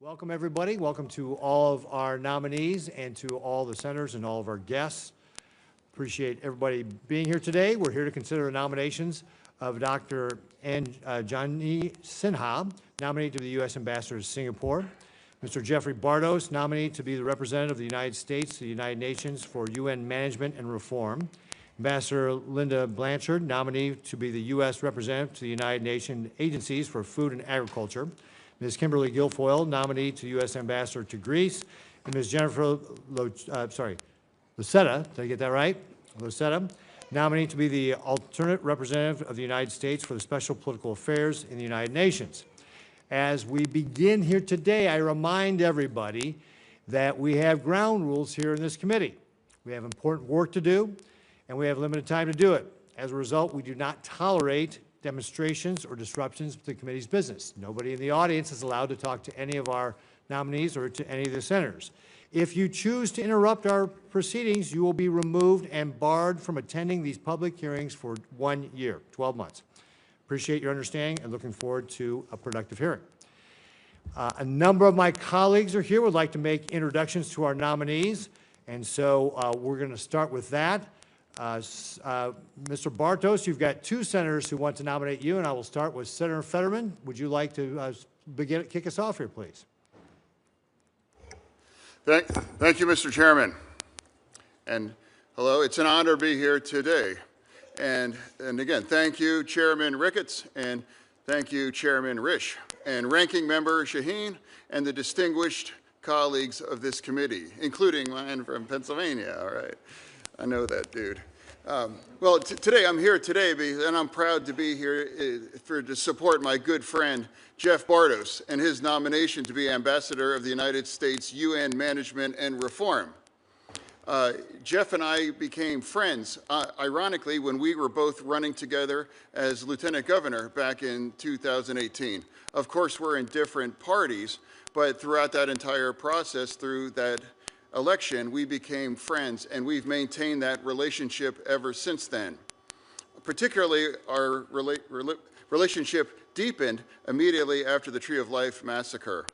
Welcome, everybody. Welcome to all of our nominees and to all the senators and all of our guests. Appreciate everybody being here today. We're here to consider the nominations of Dr. Anjani Sinha, nominee to the U.S. Ambassador to Singapore. Mr. Jeffrey Bartos, nominee to be the representative of the United States to the United Nations for UN Management and Reform. Ambassador Linda Blanchard, nominee to be the U.S. representative to the United Nations agencies for food and agriculture. Ms. Kimberly Guilfoyle, nominee to U.S. Ambassador to Greece. And Ms. Jennifer Lucetta, did I get that right? Lucetta, nominee to be the alternate representative of the United States for the Special Political Affairs in the United Nations. As we begin here today, I remind everybody that we have ground rules here in this committee. We have important work to do, and we have limited time to do it. As a result, we do not tolerate demonstrations or disruptions to the committee's business. Nobody in the audience is allowed to talk to any of our nominees or to any of the senators. If you choose to interrupt our proceedings, you will be removed and barred from attending these public hearings for 1 year, 12 months. Appreciate your understanding and looking forward to a productive hearing. A number of my colleagues are here, would like to make introductions to our nominees, and so we're going to start with that. Mr. Bartos, you've got two senators who want to nominate you, and I will start with Senator Fetterman. Would you like to kick us off here, please? Thank you, Mr. Chairman. And hello, it's an honor to be here today. And again, thank you, Chairman Ricketts, and thank you, Chairman Risch, and Ranking Member Shaheen, and the distinguished colleagues of this committee, including mine from Pennsylvania, all right. I know that, dude. Well, today I'm here today, and I'm proud to be here to support my good friend Jeff Bartos and his nomination to be Ambassador of the United States UN Management and Reform. Jeff and I became friends, ironically, when we were both running together as Lieutenant Governor back in 2018. Of course, we're in different parties, but throughout that entire process, through that election, we became friends, and we've maintained that relationship ever since then. Particularly, our relationship deepened immediately after the Tree of Life massacre.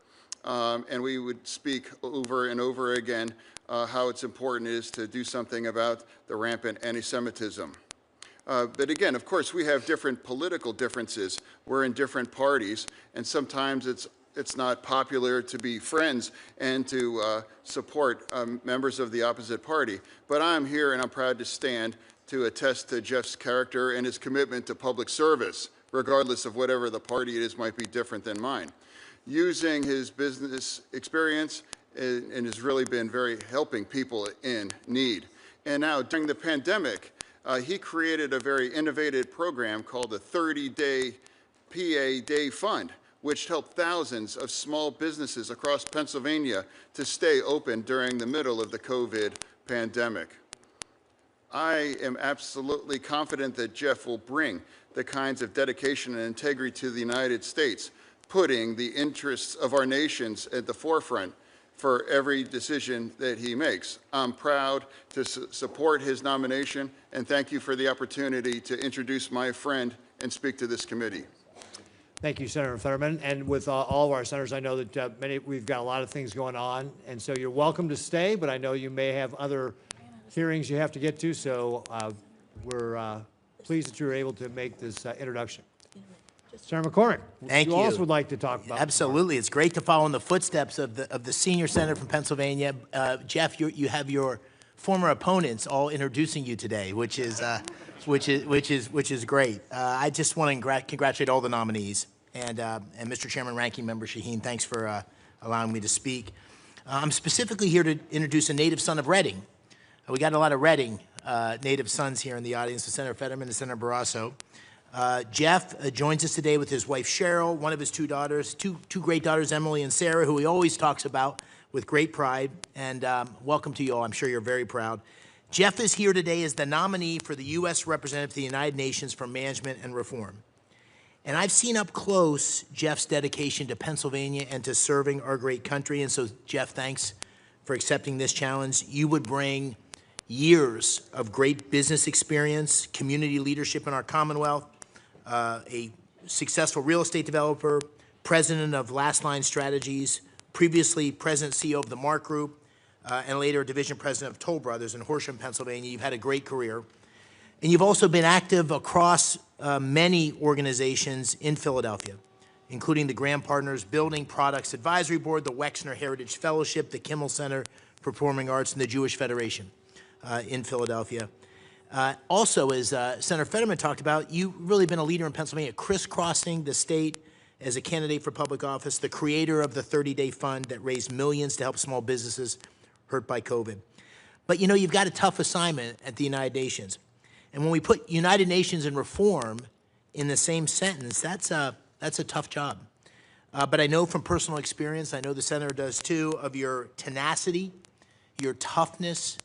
And we would speak over and over again how it's important it is to do something about the rampant anti-Semitism. But again, of course, we have different political differences. We're in different parties, and sometimes it's not popular to be friends and to support members of the opposite party. But I'm here and I'm proud to stand to attest to Jeff's character and his commitment to public service, regardless of whatever the party it is might be different than mine. Using his business experience and has really been very helping people in need. And now during the pandemic, he created a very innovative program called the 30-Day PA Day Fund, which helped thousands of small businesses across Pennsylvania to stay open during the middle of the COVID pandemic. I am absolutely confident that Jeff will bring the kinds of dedication and integrity to the United States, putting the interests of our nations at the forefront for every decision that he makes. I'm proud to support his nomination, and thank you for the opportunity to introduce my friend and speak to this committee. Thank you, Senator Fetterman. And with all of our senators, I know that we've got a lot of things going on, and so you're welcome to stay, but I know you may have other hearings you have to get to, so we're pleased that you were able to make this introduction. Senator McCormick, Thank you. You also would like to talk about. Absolutely. It's great to follow in the footsteps of the senior senator from Pennsylvania. Jeff, you have your former opponents all introducing you today, which is great. I just want to congratulate all the nominees, and Mr. Chairman, Ranking Member Shaheen, thanks for allowing me to speak. I'm specifically here to introduce a native son of Reading. We got a lot of Reading native sons here in the audience, Senator Fetterman and Senator Barrasso. Jeff joins us today with his wife Cheryl, one of his two daughters, two great daughters, Emily and Sarah, who he always talks about with great pride. And welcome to you all. I'm sure you're very proud. Jeff is here today as the nominee for the U.S. representative to the United Nations for Management and Reform. And I've seen up close Jeff's dedication to Pennsylvania and to serving our great country. And so, Jeff, thanks for accepting this challenge. You would bring years of great business experience, community leadership in our Commonwealth, a successful real estate developer, president of Last Line Strategies, previously President and CEO of the Mark Group, and later Division President of Toll Brothers in Horsham, Pennsylvania. You've had a great career. And you've also been active across many organizations in Philadelphia, including the Graham Partners Building Products Advisory Board, the Wexner Heritage Fellowship, the Kimmel Center for Performing Arts, and the Jewish Federation in Philadelphia. Also, as Senator Fetterman talked about, you've really been a leader in Pennsylvania, crisscrossing the state as a candidate for public office, the creator of the 30-Day Fund that raised millions to help small businesses hurt by COVID. But you know, you've got a tough assignment at the United Nations. And when we put United Nations and reform in the same sentence, that's a tough job. But I know from personal experience, I know the Senator does too, of your tenacity, your toughness,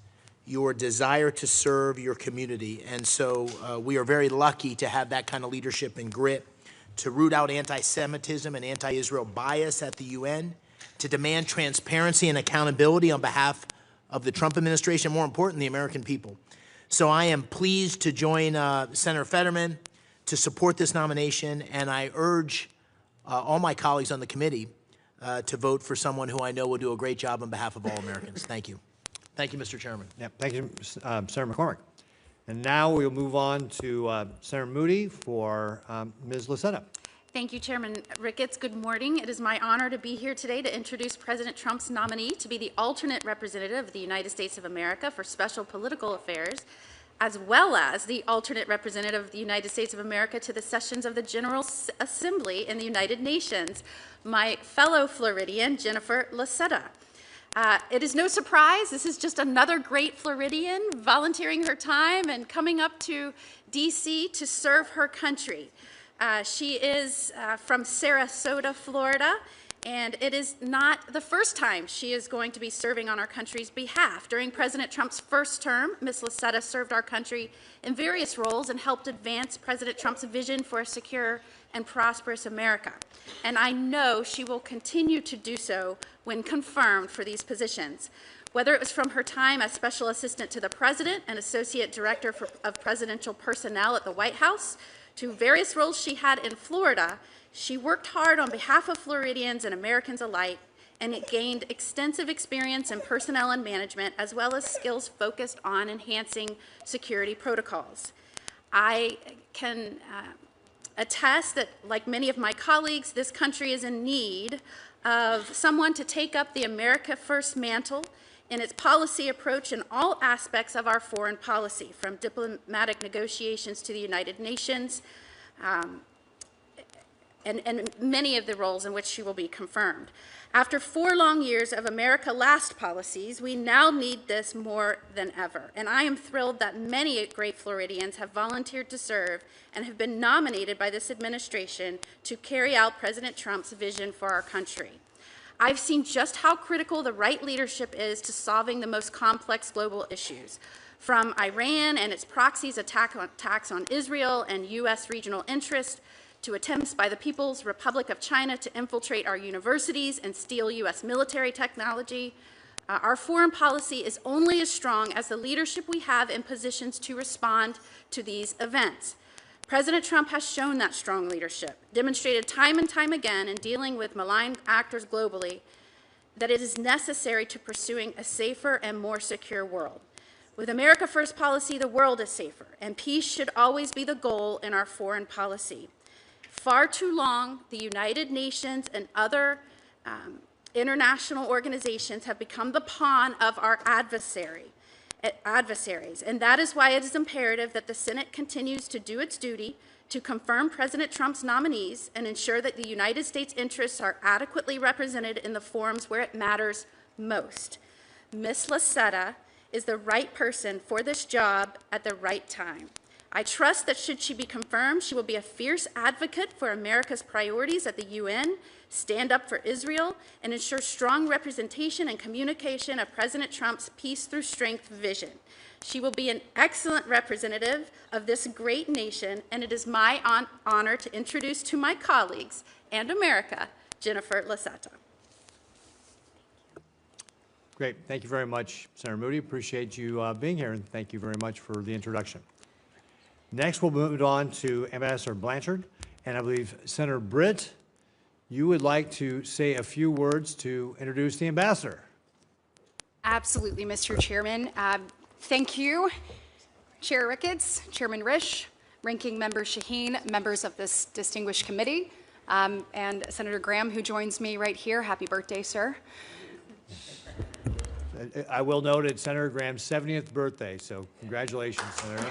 your desire to serve your community. And so we are very lucky to have that kind of leadership and grit to root out anti-Semitism and anti-Israel bias at the UN, to demand transparency and accountability on behalf of the Trump administration, more important, the American people. So I am pleased to join Senator Fetterman to support this nomination, and I urge all my colleagues on the committee to vote for someone who I know will do a great job on behalf of all Americans. Thank you. Thank you, Mr. Chairman. Yeah, thank you, Senator McCormick. And now we'll move on to Senator Moody for Ms. Lucetta. Thank you, Chairman Ricketts. Good morning. It is my honor to be here today to introduce President Trump's nominee to be the alternate representative of the United States of America for Special Political Affairs, as well as the alternate representative of the United States of America to the sessions of the General Assembly in the United Nations, my fellow Floridian, Jennifer Lucetta. It is no surprise, this is just another great Floridian volunteering her time and coming up to D.C. to serve her country. She is from Sarasota, Florida, and it is not the first time she is going to be serving on our country's behalf. During President Trump's first term, Ms. Lucetta served our country in various roles and helped advance President Trump's vision for a secure and prosperous America. And I know she will continue to do so when confirmed for these positions. Whether it was from her time as Special Assistant to the President and Associate Director of Presidential Personnel at the White House, to various roles she had in Florida, she worked hard on behalf of Floridians and Americans alike, and it gained extensive experience in personnel and management, as well as skills focused on enhancing security protocols. I can attest that, like many of my colleagues, this country is in need of someone to take up the America First mantle in its policy approach in all aspects of our foreign policy, from diplomatic negotiations to the United Nations, and many of the roles in which she will be confirmed. After 4 long years of America Last policies, we now need this more than ever. And I am thrilled that many great Floridians have volunteered to serve and have been nominated by this administration to carry out President Trump's vision for our country. I've seen just how critical the right leadership is to solving the most complex global issues, from Iran and its proxies' attacks on Israel and U.S. regional interests, to attempts by the People's Republic of China to infiltrate our universities and steal U.S. military technology. Our foreign policy is only as strong as the leadership we have in positions to respond to these events. President Trump has shown that strong leadership, demonstrated time and time again in dealing with malign actors globally, that it is necessary to pursuing a safer and more secure world. With America First policy, the world is safer, and peace should always be the goal in our foreign policy. Far too long, the United Nations and other international organizations have become the pawn of our adversaries, and that is why it is imperative that the Senate continues to do its duty to confirm President Trump's nominees and ensure that the United States' interests are adequately represented in the forums where it matters most. Ms. Lucetta is the right person for this job at the right time. I trust that should she be confirmed, she will be a fierce advocate for America's priorities at the UN, stand up for Israel, and ensure strong representation and communication of President Trump's Peace Through Strength vision. She will be an excellent representative of this great nation, and it is my honor to introduce to my colleagues and America, Jennifer Lucetta. Great. Thank you very much, Senator Moody. Appreciate you being here, and thank you very much for the introduction. Next, we'll move on to Ambassador Blanchard, and I believe Senator Britt you would like to say a few words to introduce the ambassador. Absolutely, Mr. Chairman. Thank you, Chair Ricketts, Chairman Risch, Ranking Member Shaheen, members of this distinguished committee, and Senator Graham, who joins me right here. Happy birthday, sir. I will note it's Senator Graham's 70th birthday, so congratulations, Senator.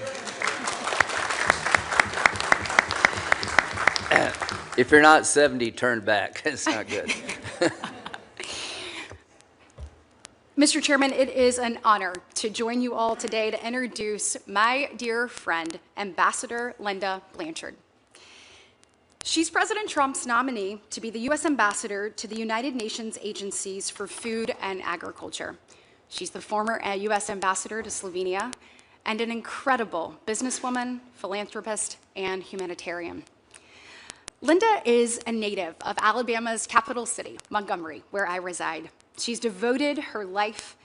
If you're not 70, turn back. It's not good. Mr. Chairman, it is an honor to join you all today to introduce my dear friend, Ambassador Linda Blanchard. She's President Trump's nominee to be the U.S. Ambassador to the United Nations Agencies for Food and Agriculture. She's the former U.S. Ambassador to Slovenia and an incredible businesswoman, philanthropist, and humanitarian. Linda is a native of Alabama's capital city, Montgomery, where I reside. She's devoted her life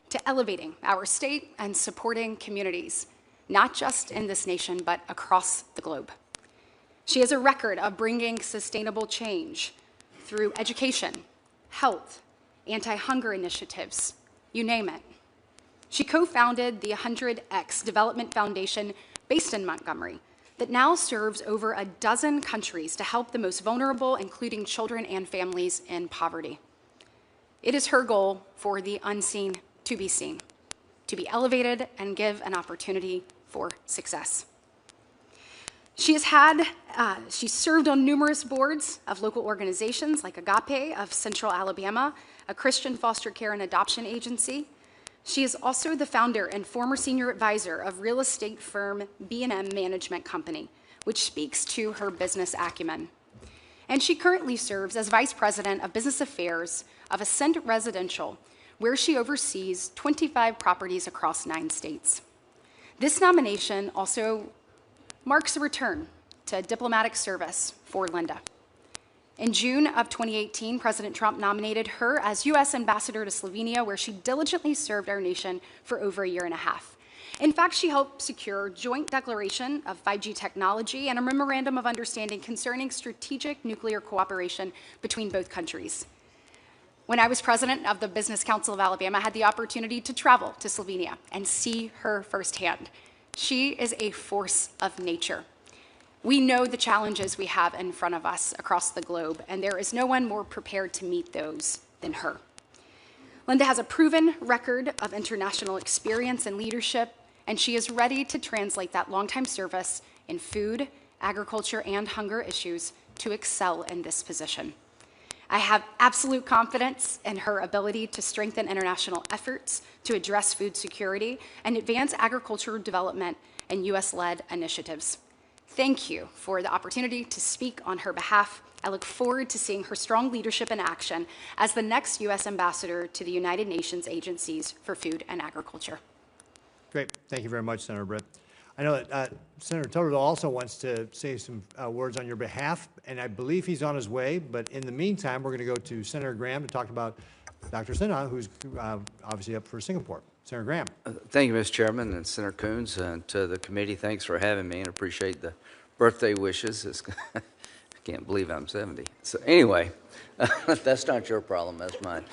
to elevating our state and supporting communities, not just in this nation, but across the globe. She has a record of bringing sustainable change through education, health, anti-hunger initiatives, you name it. She co-founded the 100X Development Foundation based in Montgomery that now serves over a dozen countries to help the most vulnerable, including children and families in poverty. It is her goal for the unseen to be seen, to be elevated and give an opportunity for success. She's served on numerous boards of local organizations like Agape of Central Alabama, a Christian foster care and adoption agency. She is also the founder and former senior advisor of real estate firm B&M Management Company, which speaks to her business acumen. And she currently serves as vice president of business affairs of Ascent Residential, where she oversees 25 properties across 9 states. This nomination also marks a return to diplomatic service for Linda. In June of 2018, President Trump nominated her as U.S. Ambassador to Slovenia, where she diligently served our nation for over a year and a half. In fact, she helped secure joint declaration of 5G technology and a memorandum of understanding concerning strategic nuclear cooperation between both countries. When I was president of the Business Council of Alabama, I had the opportunity to travel to Slovenia and see her firsthand. She is a force of nature. We know the challenges we have in front of us across the globe, and there is no one more prepared to meet those than her. Linda has a proven record of international experience and leadership, and she is ready to translate that longtime service in food, agriculture, and hunger issues to excel in this position. I have absolute confidence in her ability to strengthen international efforts to address food security and advance agricultural development and U.S.-led initiatives. Thank you for the opportunity to speak on her behalf. I look forward to seeing her strong leadership in action as the next U.S. Ambassador to the United Nations Agencies for Food and Agriculture. Great. Thank you very much, Senator Britt. I know that Senator Toto also wants to say some words on your behalf, and I believe he's on his way. But in the meantime, we're going to go to Senator Graham to talk about Dr. Sinha, who's obviously up for Singapore. Senator Graham. Thank you, Mr. Chairman, and Senator Coons, and to the committee, thanks for having me, and appreciate the birthday wishes. I can't believe I'm 70. So anyway, that's not your problem, that's mine.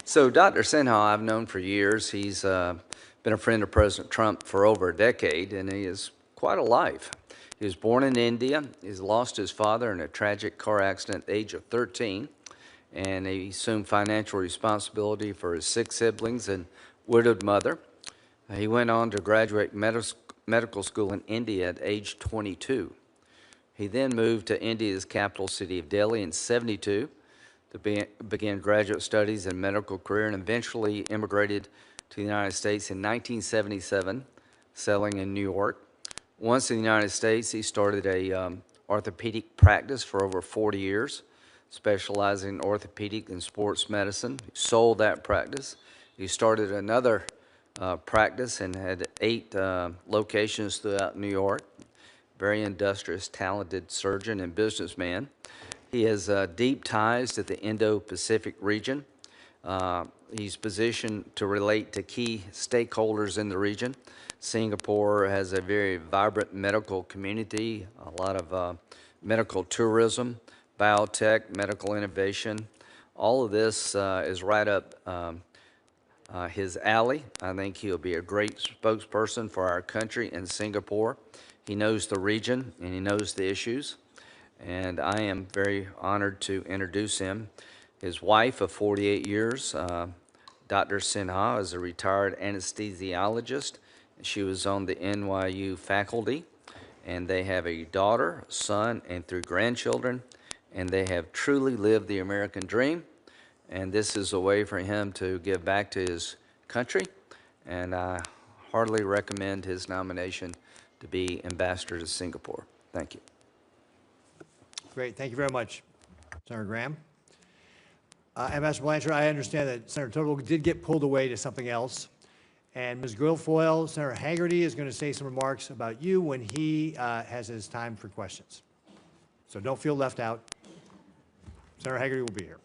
So Dr. Sinha I've known for years. He's been a friend of President Trump for over a decade, and he is quite a life. He was born in India. He's lost his father in a tragic car accident at the age of 13, and he assumed financial responsibility for his 6 siblings and widowed mother. He went on to graduate medical school in India at age 22. He then moved to India's capital city of Delhi in '72 to begin graduate studies and medical career, and eventually immigrated to the United States in 1977, settling in New York. Once in the United States, he started a orthopedic practice for over 40 years, specializing in orthopedic and sports medicine. He sold that practice. He started another practice and had 8 locations throughout New York. Very industrious, talented surgeon and businessman. He has deep ties to the Indo-Pacific region. He's positioned to relate to key stakeholders in the region. Singapore has a very vibrant medical community, a lot of medical tourism, biotech, medical innovation. All of this is right up his alley. I think he'll be a great spokesperson for our country in Singapore. He knows the region and he knows the issues, and I am very honored to introduce him. His wife of 48 years, Dr. Sinha, is a retired anesthesiologist. She was on the NYU faculty, and they have a daughter, son, and 3 grandchildren, and they have truly lived the American dream. And this is a way for him to give back to his country, and I heartily recommend his nomination to be ambassador to Singapore. Thank you. Great, thank you very much, Senator Graham. Ambassador Blanchard, I understand that Senator Tuttle did get pulled away to something else, and Ms. Guilfoyle, Senator Haggerty is going to say some remarks about you when he has his time for questions. So don't feel left out. Senator Haggerty will be here.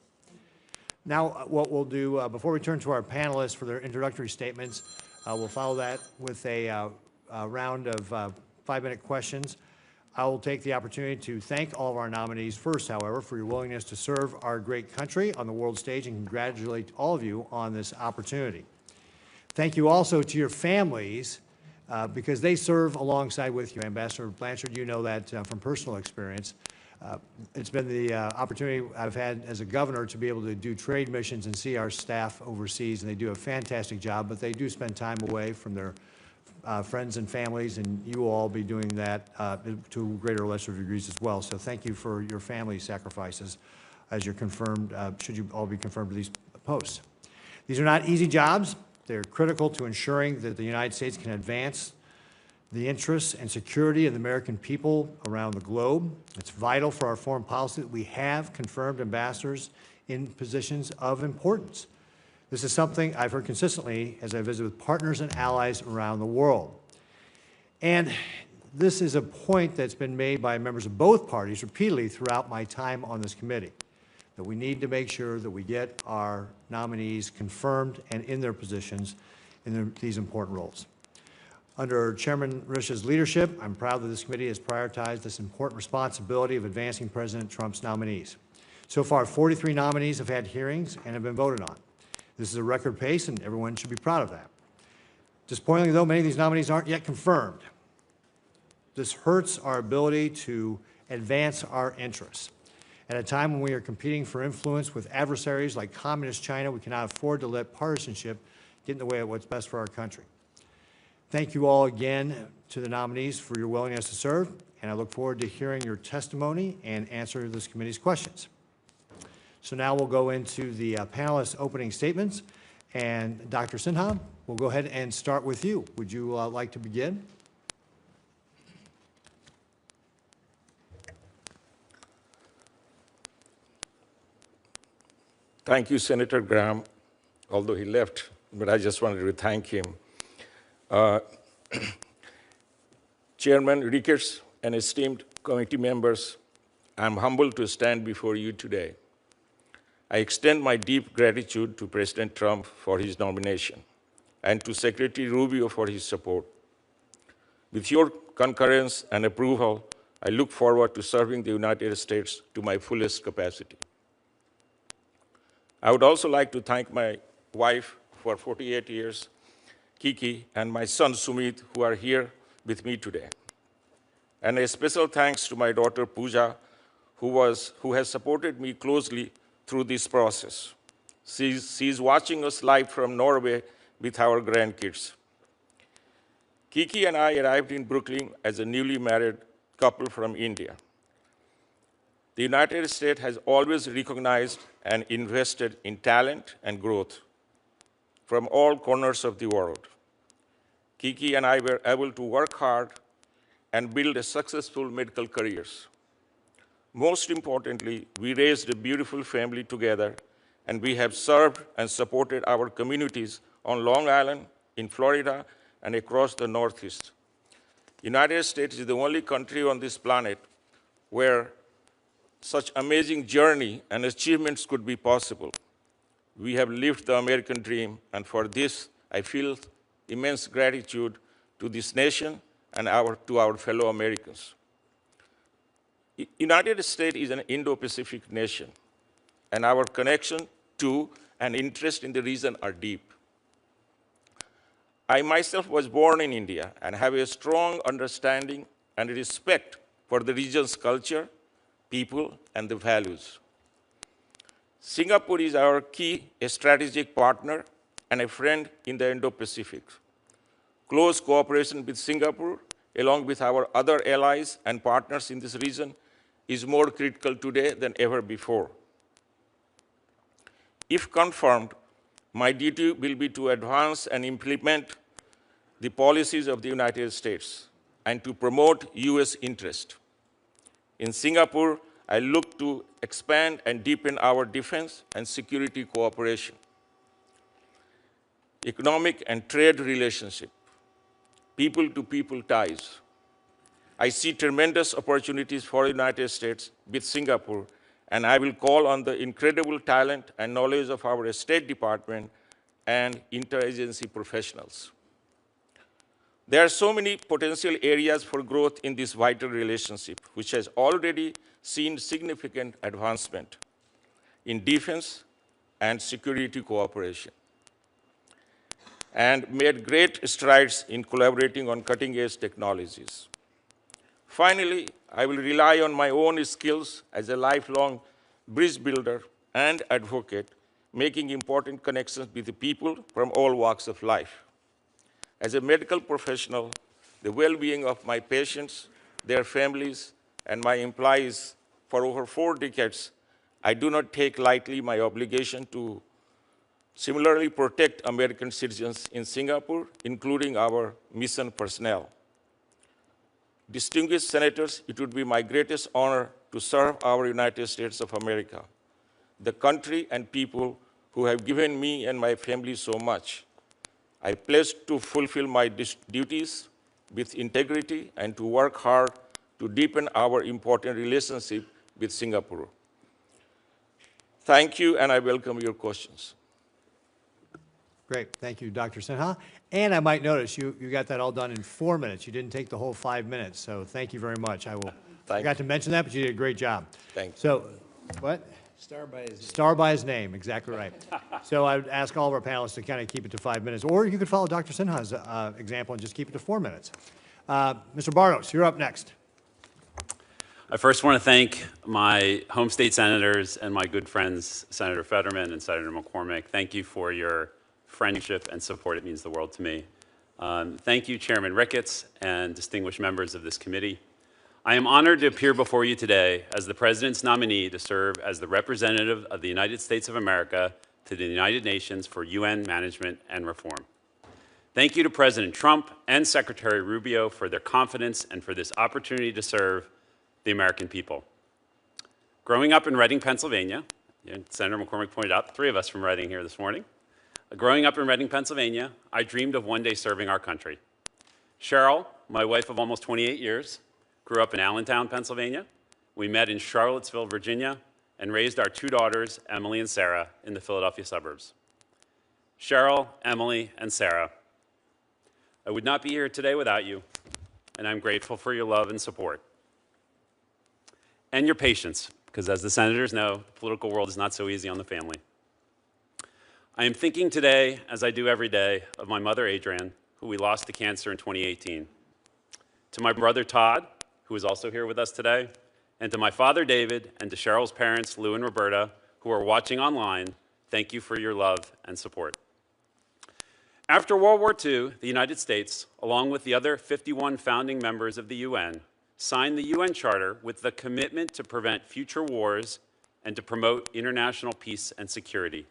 Now, what we'll do, before we turn to our panelists for their introductory statements, we'll follow that with a round of 5-minute questions. I will take the opportunity to thank all of our nominees first, however, for your willingness to serve our great country on the world stage, and congratulate all of you on this opportunity. Thank you also to your families, because they serve alongside with you. Ambassador Blanchard, you know that from personal experience. It's been the opportunity I've had as a governor to be able to do trade missions and see our staff overseas, and they do a fantastic job, but they do spend time away from their friends and families, and you will all be doing that to greater or lesser degrees as well. So thank you for your family sacrifices as you're confirmed, should you all be confirmed to these posts. These are not easy jobs. They're critical to ensuring that the United States can advance the interests and security of the American people around the globe. It's vital for our foreign policy that we have confirmed ambassadors in positions of importance. This is something I've heard consistently as I visit with partners and allies around the world. And this is a point that's been made by members of both parties repeatedly throughout my time on this committee, that we need to make sure that we get our nominees confirmed and in their positions in these important roles. Under Chairman Rish's leadership, I'm proud that this committee has prioritized this important responsibility of advancing President Trump's nominees. So far, 43 nominees have had hearings and have been voted on. This is a record pace, and everyone should be proud of that. Disappointingly, though, many of these nominees aren't yet confirmed. This hurts our ability to advance our interests. At a time when we are competing for influence with adversaries like Communist China, we cannot afford to let partisanship get in the way of what's best for our country. Thank you all again to the nominees for your willingness to serve, and I look forward to hearing your testimony and answer this committee's questions. So now we'll go into the panelists' opening statements, and Dr. Sinha, we'll go ahead and start with you. Would you like to begin? Thank you, Senator Graham, although he left, but I just wanted to thank him. Chairman Ricketts and esteemed committee members, I'm humbled to stand before you today. I extend my deep gratitude to President Trump for his nomination and to Secretary Rubio for his support. With your concurrence and approval, I look forward to serving the United States to my fullest capacity. I would also like to thank my wife for 48 years, Kiki, and my son Sumit, who are here with me today. And a special thanks to my daughter Pooja, who has supported me closely through this process. She's watching us live from Norway with our grandkids. Kiki and I arrived in Brooklyn as a newly married couple from India. The United States has always recognized and invested in talent and growth from all corners of the world. Kiki and I were able to work hard and build a successful medical careers. Most importantly, we raised a beautiful family together, and we have served and supported our communities on Long Island, in Florida, and across the Northeast. The United States is the only country on this planet where such amazing journey and achievements could be possible. We have lived the American dream, and for this, I feel immense gratitude to this nation and to our fellow Americans. United States is an Indo-Pacific nation, and our connection to and interest in the region are deep. I myself was born in India and have a strong understanding and respect for the region's culture, people, and the values. Singapore is our key strategic partner and a friend in the Indo-Pacific. Close cooperation with Singapore, along with our other allies and partners in this region, is more critical today than ever before. If confirmed, my duty will be to advance and implement the policies of the United States and to promote U.S. interest. In Singapore, I look to expand and deepen our defense and security cooperation, economic and trade relationship, people-to-people ties. I see tremendous opportunities for the United States with Singapore, and I will call on the incredible talent and knowledge of our State Department and interagency professionals. There are so many potential areas for growth in this vital relationship, which has already seen significant advancement in defense and security cooperation, and made great strides in collaborating on cutting-edge technologies. Finally, I will rely on my own skills as a lifelong bridge builder and advocate, making important connections with the people from all walks of life. As a medical professional, the well-being of my patients, their families, and my employees for over 4 decades, I do not take lightly my obligation to similarly protect American citizens in Singapore, including our mission personnel. Distinguished senators, it would be my greatest honor to serve our United States of America, the country and people who have given me and my family so much. I pledge to fulfill my duties with integrity and to work hard to deepen our important relationship with Singapore. Thank you, and I welcome your questions. Great, thank you, Dr. Sinha. And I might notice you got that all done in 4 minutes. You didn't take the whole 5 minutes, so thank you very much. I forgot to mention that, but you did a great job. Thank you. So, what? Star by his name. Star by his name, exactly right. So I would ask all of our panelists to kind of keep it to 5 minutes, or you could follow Dr. Sinha's example and just keep it to 4 minutes. Mr. Barros, you're up next. I first want to thank my home state senators and my good friends, Senator Fetterman and Senator McCormick. Thank you for your friendship and support. It means the world to me. Thank you, Chairman Ricketts, and distinguished members of this committee. I am honored to appear before you today as the President's nominee to serve as the representative of the United States of America to the United Nations for UN Management and Reform. Thank you to President Trump and Secretary Rubio for their confidence and for this opportunity to serve the American people. Growing up in Reading, Pennsylvania, Senator McCormick pointed out, 3 of us from Reading here this morning. Growing up in Reading, Pennsylvania, I dreamed of one day serving our country. Cheryl, my wife of almost 28 years, grew up in Allentown, Pennsylvania. We met in Charlottesville, Virginia, and raised our 2 daughters, Emily and Sarah, in the Philadelphia suburbs. Cheryl, Emily, and Sarah, I would not be here today without you, and I'm grateful for your love and support. And your patience, because as the senators know, the political world is not so easy on the family. I am thinking today, as I do every day, of my mother, Adrienne, who we lost to cancer in 2018. To my brother, Todd, who is also here with us today, and to my father, David, and to Cheryl's parents, Lou and Roberta, who are watching online, thank you for your love and support. After World War II, the United States, along with the other 51 founding members of the UN, signed the UN Charter with the commitment to prevent future wars and to promote international peace and security.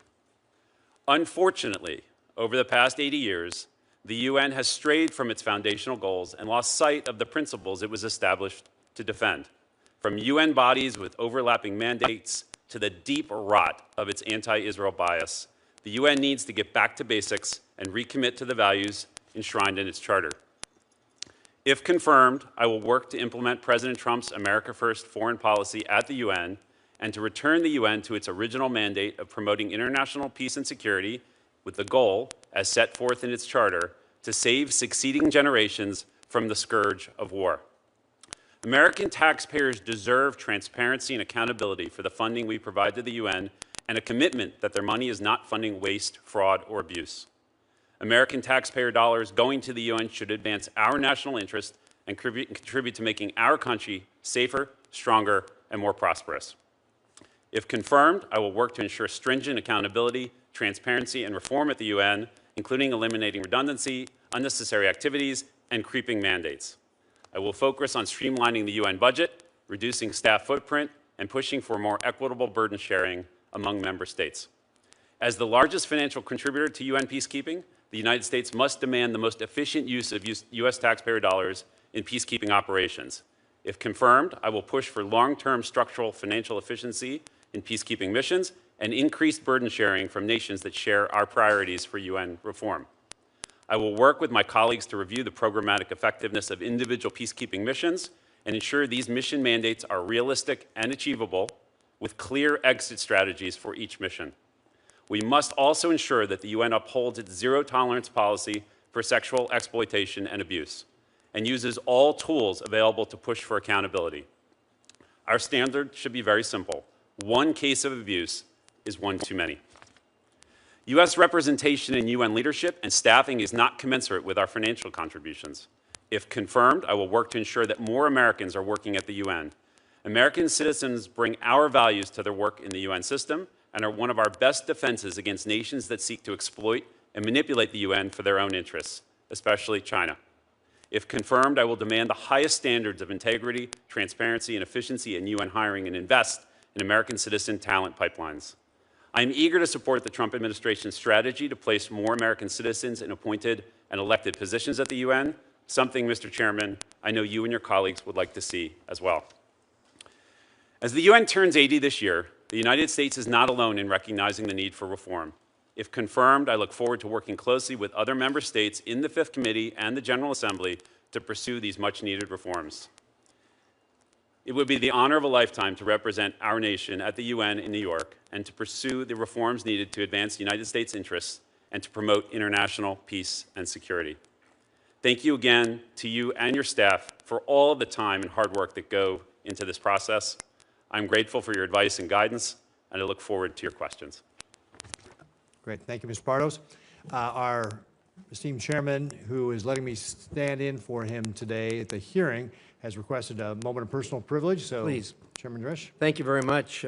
Unfortunately, over the past 80 years, the UN has strayed from its foundational goals and lost sight of the principles it was established to defend. From UN bodies with overlapping mandates to the deep rot of its anti-Israel bias, the UN needs to get back to basics and recommit to the values enshrined in its charter. If confirmed, I will work to implement President Trump's America First foreign policy at the UN and to return the UN to its original mandate of promoting international peace and security with the goal, as set forth in its charter, to save succeeding generations from the scourge of war. American taxpayers deserve transparency and accountability for the funding we provide to the UN and a commitment that their money is not funding waste, fraud, or abuse. American taxpayer dollars going to the UN should advance our national interest and contribute to making our country safer, stronger, and more prosperous. If confirmed, I will work to ensure stringent accountability, transparency, and reform at the UN, including eliminating redundancy, unnecessary activities, and creeping mandates. I will focus on streamlining the UN budget, reducing staff footprint, and pushing for more equitable burden sharing among member states. As the largest financial contributor to UN peacekeeping, the United States must demand the most efficient use of U.S. taxpayer dollars in peacekeeping operations. If confirmed, I will push for long-term structural financial efficiency in peacekeeping missions and increased burden sharing from nations that share our priorities for UN reform. I will work with my colleagues to review the programmatic effectiveness of individual peacekeeping missions and ensure these mission mandates are realistic and achievable with clear exit strategies for each mission. We must also ensure that the UN upholds its zero-tolerance policy for sexual exploitation and abuse and uses all tools available to push for accountability. Our standard should be very simple. One case of abuse is one too many. U.S. representation in UN leadership and staffing is not commensurate with our financial contributions. If confirmed, I will work to ensure that more Americans are working at the UN. American citizens bring our values to their work in the UN system and are one of our best defenses against nations that seek to exploit and manipulate the UN for their own interests, especially China. If confirmed, I will demand the highest standards of integrity, transparency, and efficiency in UN hiring and invest in American citizen talent pipelines. I am eager to support the Trump administration's strategy to place more American citizens in appointed and elected positions at the UN, something, Mr. Chairman, I know you and your colleagues would like to see as well. As the UN turns 80 this year, the United States is not alone in recognizing the need for reform. If confirmed, I look forward to working closely with other member states in the Fifth Committee and the General Assembly to pursue these much-needed reforms. It would be the honor of a lifetime to represent our nation at the UN in New York and to pursue the reforms needed to advance the United States' interests and to promote international peace and security. Thank you again to you and your staff for all of the time and hard work that go into this process. I'm grateful for your advice and guidance, and I look forward to your questions. Great. Thank you, Mr. Pardos. Our esteemed chairman, who is letting me stand in for him today at the hearing, has requested a moment of personal privilege. So, please. Chairman Risch. Thank you very much.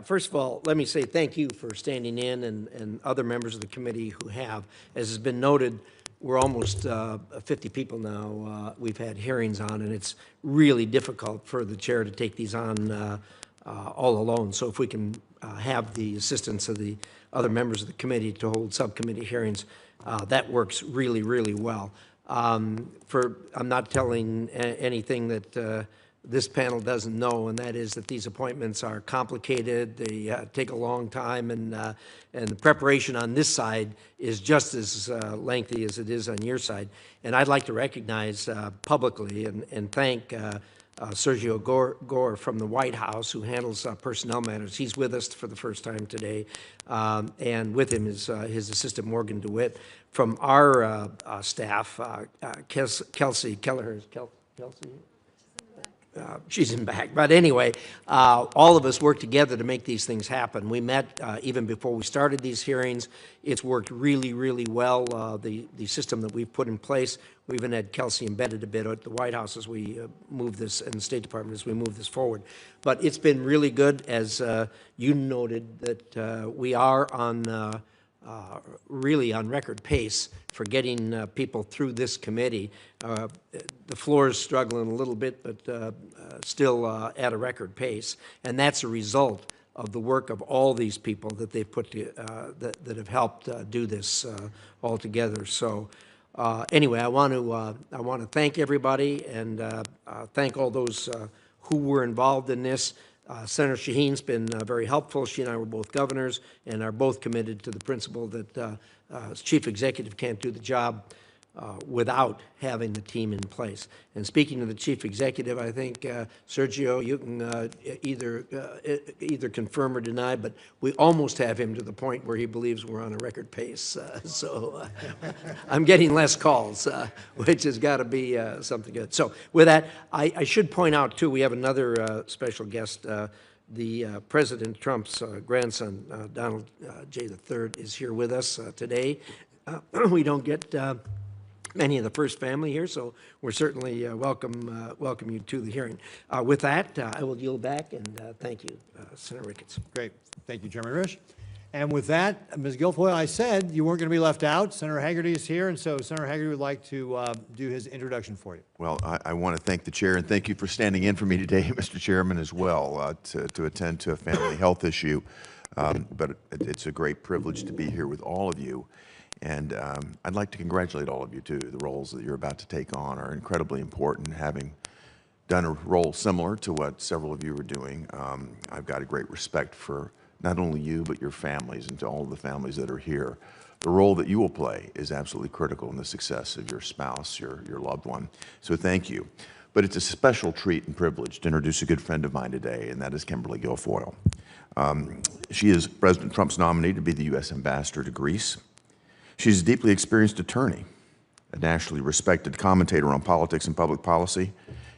First of all, let me say thank you for standing in and other members of the committee who have. As has been noted, we're almost 50 people now we've had hearings on, and it's really difficult for the chair to take these on all alone. So if we can have the assistance of the other members of the committee to hold subcommittee hearings, that works really, really well. I'm not telling anything that this panel doesn't know, and that is that these appointments are complicated. They take a long time, and the preparation on this side is just as lengthy as it is on your side. And I'd like to recognize publicly and thank Sergio Gore from the White House, who handles personnel matters. He's with us for the first time today, and with him is his assistant, Morgan DeWitt. From our staff, Kelsey Kelleher. Kelsey? She's in back. But anyway, all of us work together to make these things happen. We met even before we started these hearings. It's worked really, really well, the system that we've put in place. We even had Kelsey embedded a bit at the White House as we move this, and the State Department as we move this forward. But it's been really good, as you noted, that we are on really on record pace for getting people through this committee. The floor is struggling a little bit, but still at a record pace, and that's a result of the work of all these people that they've put to, that have helped do this all together. So anyway, I want to thank everybody and thank all those who were involved in this. Senator Shaheen's been very helpful. She and I were both governors and are both committed to the principle that as chief executive can't do the job. without having the team in place. And speaking to the chief executive, I think, Sergio, you can either confirm or deny, but we almost have him to the point where he believes we're on a record pace. So I'm getting less calls, which has got to be something good. So with that, I should point out, too, we have another special guest. The President Trump's grandson, Donald J. III, is here with us today. We don't get many of the first family here, so we're certainly welcome you to the hearing. With that, I will yield back, and thank you, Senator Ricketts. Great. Thank you, Chairman Risch. And with that, Ms. Guilfoyle, I said you weren't going to be left out. Senator Hagerty is here, and so Senator Hagerty would like to do his introduction for you. Well, I want to thank the chair, and thank you for standing in for me today, Mr. Chairman, as well, to attend to a family health issue. But it's a great privilege to be here with all of you. And I'd like to congratulate all of you, too. The roles that you're about to take on are incredibly important. Having done a role similar to what several of you are doing, I've got a great respect for not only you, but your families, and to all of the families that are here. The role that you will play is absolutely critical in the success of your spouse, your loved one. So thank you. But it's a special treat and privilege to introduce a good friend of mine today, and that is Kimberly Guilfoyle. She is President Trump's nominee to be the U.S. ambassador to Greece. She's a deeply experienced attorney, a nationally respected commentator on politics and public policy,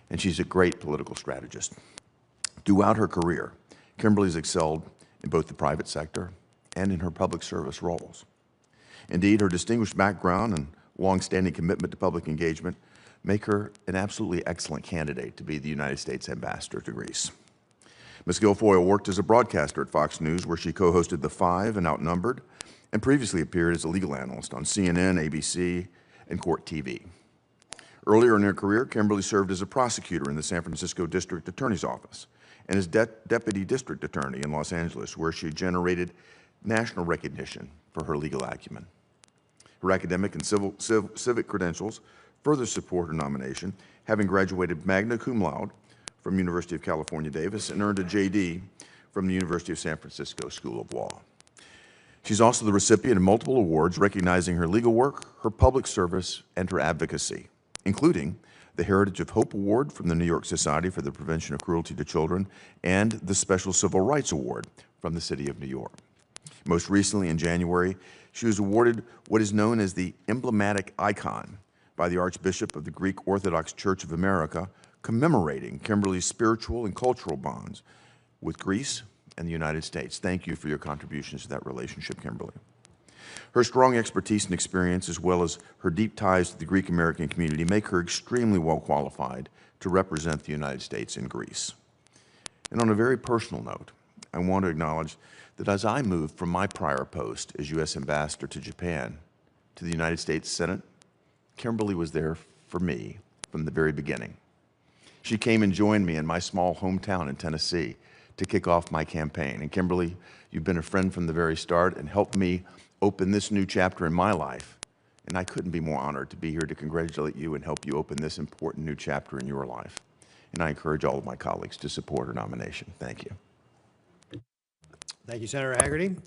and she's a great political strategist. Throughout her career, Kimberly's excelled in both the private sector and in her public service roles. Indeed, her distinguished background and long-standing commitment to public engagement make her an absolutely excellent candidate to be the United States ambassador to Greece. Ms. Guilfoyle worked as a broadcaster at Fox News, where she co-hosted The Five and Outnumbered, and previously appeared as a legal analyst on CNN, ABC, and Court TV. Earlier in her career, Kimberly served as a prosecutor in the San Francisco District Attorney's Office and as Deputy District Attorney in Los Angeles, where she generated national recognition for her legal acumen. Her academic and civic credentials further support her nomination, having graduated magna cum laude from University of California, Davis, and earned a JD from the University of San Francisco School of Law. She's also the recipient of multiple awards recognizing her legal work, her public service, and her advocacy, including the Heritage of Hope Award from the New York Society for the Prevention of Cruelty to Children and the Special Civil Rights Award from the City of New York. Most recently, in January, she was awarded what is known as the emblematic icon by the Archbishop of the Greek Orthodox Church of America, commemorating Kimberly's spiritual and cultural bonds with Greece and the United States. Thank you for your contributions to that relationship, Kimberly. Her strong expertise and experience, as well as her deep ties to the Greek American community, make her extremely well qualified to represent the United States in Greece. And on a very personal note, I want to acknowledge that as I moved from my prior post as U.S. Ambassador to Japan to the United States Senate, Kimberly was there for me from the very beginning. She came and joined me in my small hometown in Tennessee to kick off my campaign. And Kimberly, you've been a friend from the very start and helped me open this new chapter in my life. And I couldn't be more honored to be here to congratulate you and help you open this important new chapter in your life. And I encourage all of my colleagues to support her nomination. Thank you. Thank you, Senator Hagerty.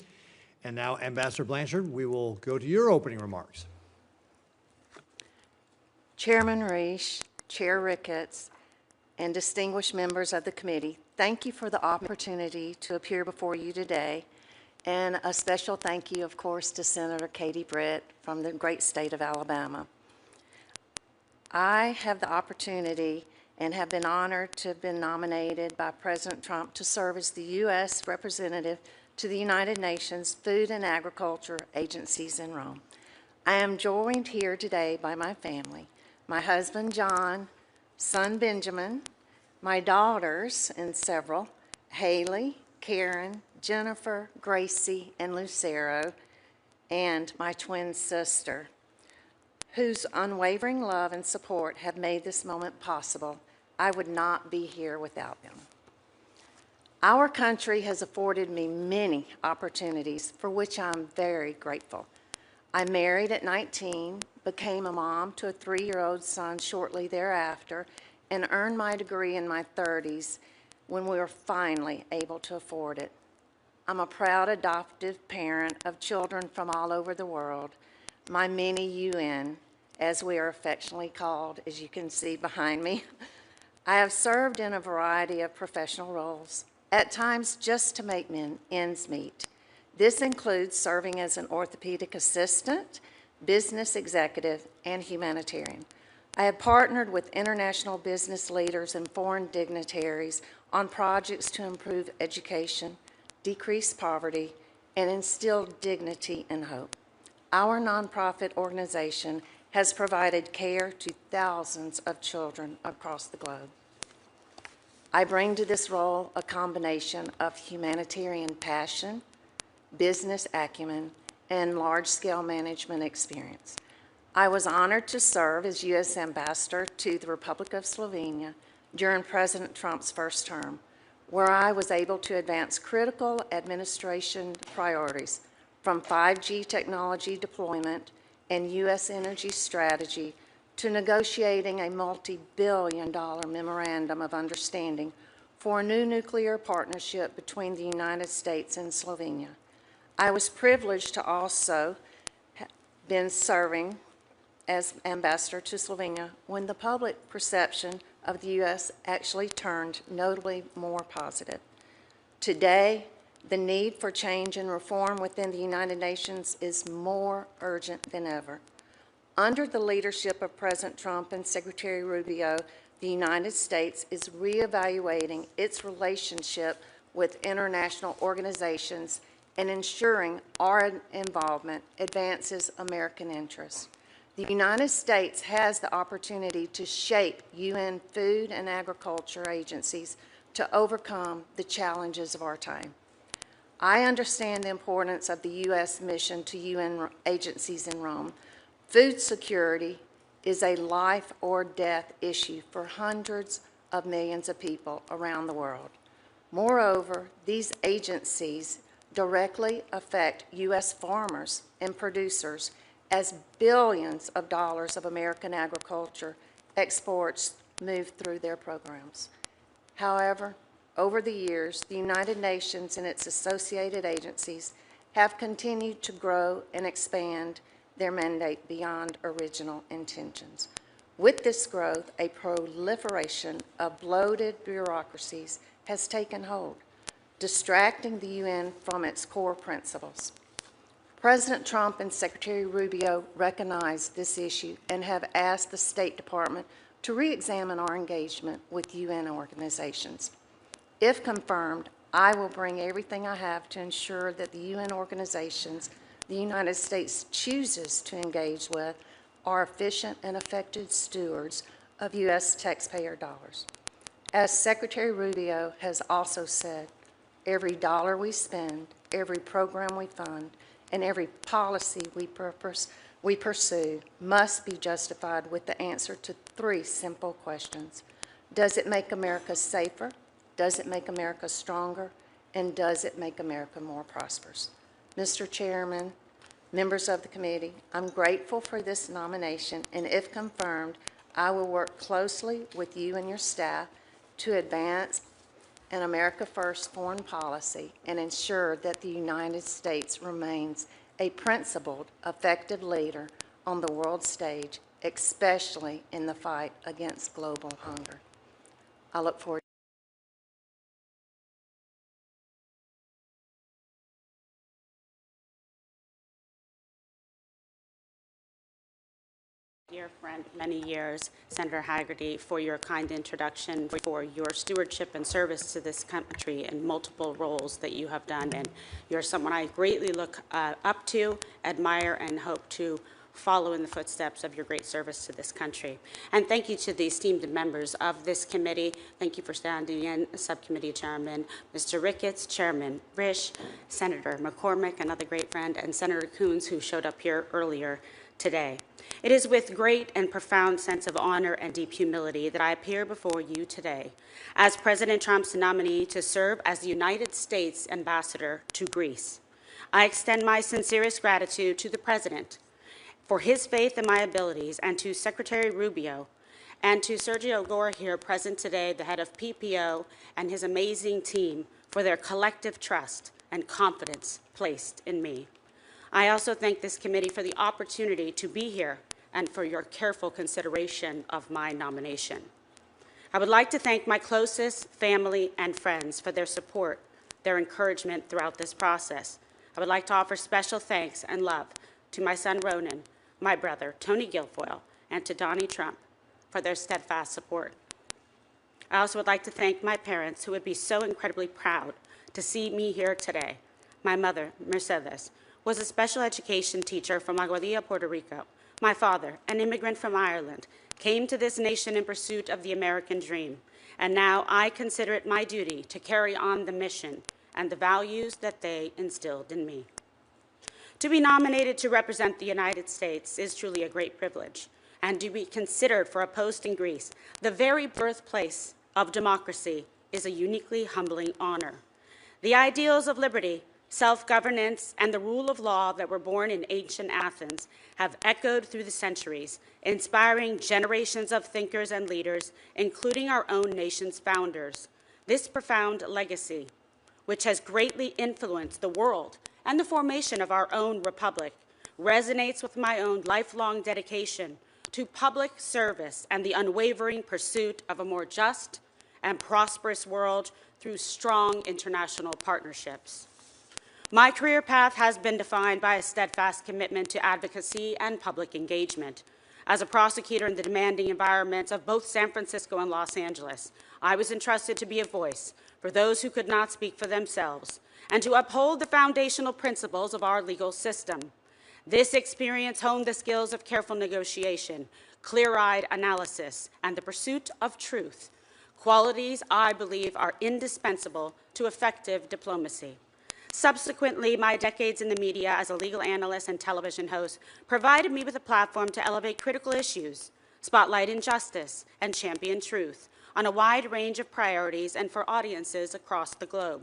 And now, Ambassador Blanchard, we will go to your opening remarks. Chairman Risch, Chair Ricketts, and distinguished members of the committee, thank you for the opportunity to appear before you today. And a special thank you, of course, to Senator Katie Britt from the great state of Alabama. I have the opportunity and have been honored to have been nominated by President Trump to serve as the U.S. representative to the United Nations Food and Agriculture Agencies in Rome. I am joined here today by my family, my husband, John, son, Benjamin, my daughters, and several, Haley, Karen, Jennifer, Gracie, and Lucero, and my twin sister, whose unwavering love and support have made this moment possible. I would not be here without them. Our country has afforded me many opportunities for which I'm very grateful. I married at 19, became a mom to a 3-year-old son shortly thereafter, and earned my degree in my 30s when we were finally able to afford it. I'm a proud adoptive parent of children from all over the world, my many UN as we are affectionately called, as you can see behind me. I have served in a variety of professional roles, at times just to make ends meet. This includes serving as an orthopedic assistant, business executive, and humanitarian. I have partnered with international business leaders and foreign dignitaries on projects to improve education, decrease poverty, and instill dignity and hope. Our nonprofit organization has provided care to thousands of children across the globe. I bring to this role a combination of humanitarian passion, business acumen, and large-scale management experience. I was honored to serve as U.S. Ambassador to the Republic of Slovenia during President Trump's first term, where I was able to advance critical administration priorities from 5G technology deployment and U.S. energy strategy to negotiating a multi-billion-dollar memorandum of understanding for a new nuclear partnership between the United States and Slovenia. I was privileged to also been serving as ambassador to Slovenia when the public perception of the U.S. actually turned notably more positive. Today, the need for change and reform within the United Nations is more urgent than ever. Under the leadership of President Trump and Secretary Rubio, the United States is reevaluating its relationship with international organizations and ensuring our involvement advances American interests. The United States has the opportunity to shape UN food and agriculture agencies to overcome the challenges of our time. I understand the importance of the U.S. mission to UN agencies in Rome. Food security is a life or death issue for hundreds of millions of people around the world. Moreover, these agencies directly affect U.S. farmers and producers as billions of dollars of American agriculture exports move through their programs. However, over the years, the United Nations and its associated agencies have continued to grow and expand their mandate beyond original intentions. With this growth, a proliferation of bloated bureaucracies has taken hold, distracting the UN from its core principles. President Trump and Secretary Rubio recognize this issue and have asked the State Department to re-examine our engagement with UN organizations. If confirmed, I will bring everything I have to ensure that the UN organizations the United States chooses to engage with are efficient and effective stewards of U.S. taxpayer dollars. As Secretary Rubio has also said, every dollar we spend, every program we fund, and every policy we pursue must be justified with the answer to three simple questions. Does it make America safer? Does it make America stronger? And does it make America more prosperous? Mr. Chairman, members of the committee, I'm grateful for this nomination, and if confirmed, I will work closely with you and your staff to advance an America First foreign policy and ensure that the United States remains a principled, effective leader on the world stage, especially in the fight against global hunger. I look forward. Dear friend, many years, Senator Hagerty, for your kind introduction, for your stewardship and service to this country in multiple roles that you have done. And you're someone I greatly look up to, admire, and hope to follow in the footsteps of your great service to this country. And thank you to the esteemed members of this committee. Thank you for standing in, Subcommittee Chairman Mr. Ricketts, Chairman Risch, Senator McCormick, another great friend, and Senator Coons, who showed up here earlier today. It is with great and profound sense of honor and deep humility that I appear before you today as President Trump's nominee to serve as the United States Ambassador to Greece. I extend my sincerest gratitude to the President for his faith in my abilities, and to Secretary Rubio, and to Sergio Gore here present today, the head of PPO, and his amazing team for their collective trust and confidence placed in me. I also thank this committee for the opportunity to be here and for your careful consideration of my nomination. I would like to thank my closest family and friends for their support, their encouragement throughout this process. I would like to offer special thanks and love to my son Ronan, my brother Tony Guilfoyle, and to Donnie Trump for their steadfast support. I also would like to thank my parents who would be so incredibly proud to see me here today. My mother, Mercedes, was a special education teacher from Aguadilla, Puerto Rico. My father, an immigrant from Ireland, came to this nation in pursuit of the American dream, and now I consider it my duty to carry on the mission and the values that they instilled in me. To be nominated to represent the United States is truly a great privilege, and to be considered for a post in Greece, the very birthplace of democracy, is a uniquely humbling honor. The ideals of liberty, self-governance, and the rule of law that were born in ancient Athens have echoed through the centuries, inspiring generations of thinkers and leaders, including our own nation's founders. This profound legacy, which has greatly influenced the world and the formation of our own republic, resonates with my own lifelong dedication to public service and the unwavering pursuit of a more just and prosperous world through strong international partnerships. My career path has been defined by a steadfast commitment to advocacy and public engagement. As a prosecutor in the demanding environments of both San Francisco and Los Angeles, I was entrusted to be a voice for those who could not speak for themselves and to uphold the foundational principles of our legal system. This experience honed the skills of careful negotiation, clear-eyed analysis, and the pursuit of truth, qualities I believe are indispensable to effective diplomacy. Subsequently, my decades in the media as a legal analyst and television host provided me with a platform to elevate critical issues, spotlight injustice, and champion truth on a wide range of priorities and for audiences across the globe.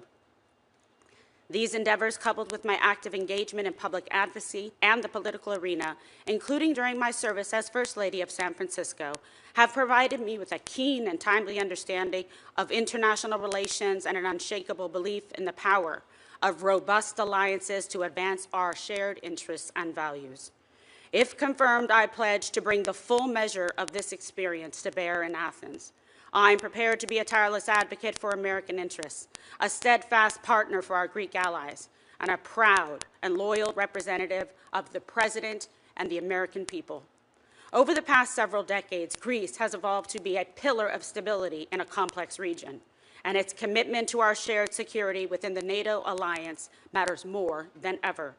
These endeavors, coupled with my active engagement in public advocacy and the political arena, including during my service as First Lady of San Francisco, have provided me with a keen and timely understanding of international relations and an unshakable belief in the power of robust alliances to advance our shared interests and values. If confirmed, I pledge to bring the full measure of this experience to bear in Athens. I am prepared to be a tireless advocate for American interests, a steadfast partner for our Greek allies, and a proud and loyal representative of the President and the American people. Over the past several decades, Greece has evolved to be a pillar of stability in a complex region, and its commitment to our shared security within the NATO alliance matters more than ever.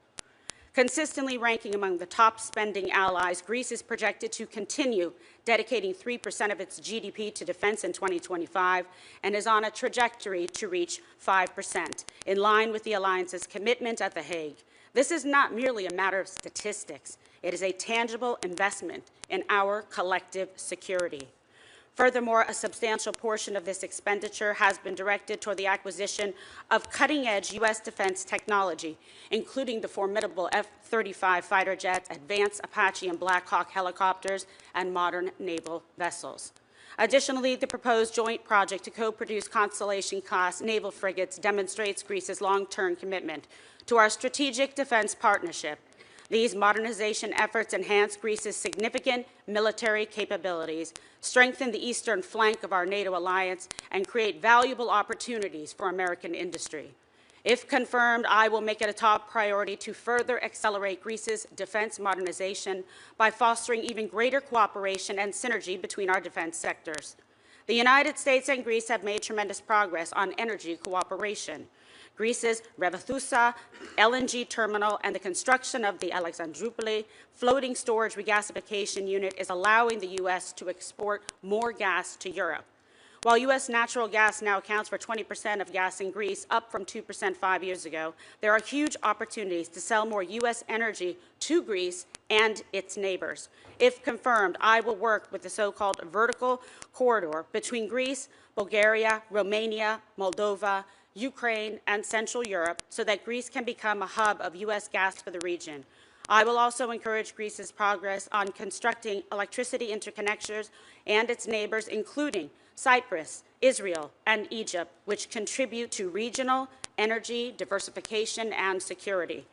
Consistently ranking among the top spending allies, Greece is projected to continue dedicating 3% of its GDP to defense in 2025 and is on a trajectory to reach 5%, in line with the alliance's commitment at The Hague. This is not merely a matter of statistics. It is a tangible investment in our collective security. Furthermore, a substantial portion of this expenditure has been directed toward the acquisition of cutting-edge U.S. defense technology, including the formidable F-35 fighter jets, advanced Apache and Black Hawk helicopters, and modern naval vessels. Additionally, the proposed joint project to co-produce Constellation-class naval frigates demonstrates Greece's long-term commitment to our strategic defense partnership. These modernization efforts enhance Greece's significant military capabilities, strengthen the eastern flank of our NATO alliance, and create valuable opportunities for American industry. If confirmed, I will make it a top priority to further accelerate Greece's defense modernization by fostering even greater cooperation and synergy between our defense sectors. The United States and Greece have made tremendous progress on energy cooperation. Greece's Revithousa LNG terminal and the construction of the Alexandroupoli floating storage regasification unit is allowing the U.S. to export more gas to Europe. While U.S. natural gas now accounts for 20% of gas in Greece, up from 2% 5 years ago, there are huge opportunities to sell more U.S. energy to Greece and its neighbors. If confirmed, I will work with the so-called vertical corridor between Greece, Bulgaria, Romania, Moldova, Ukraine, and Central Europe so that Greece can become a hub of U.S. gas for the region. I will also encourage Greece's progress on constructing electricity interconnectors and its neighbors, including Cyprus, Israel, and Egypt, which contribute to regional energy diversification and security.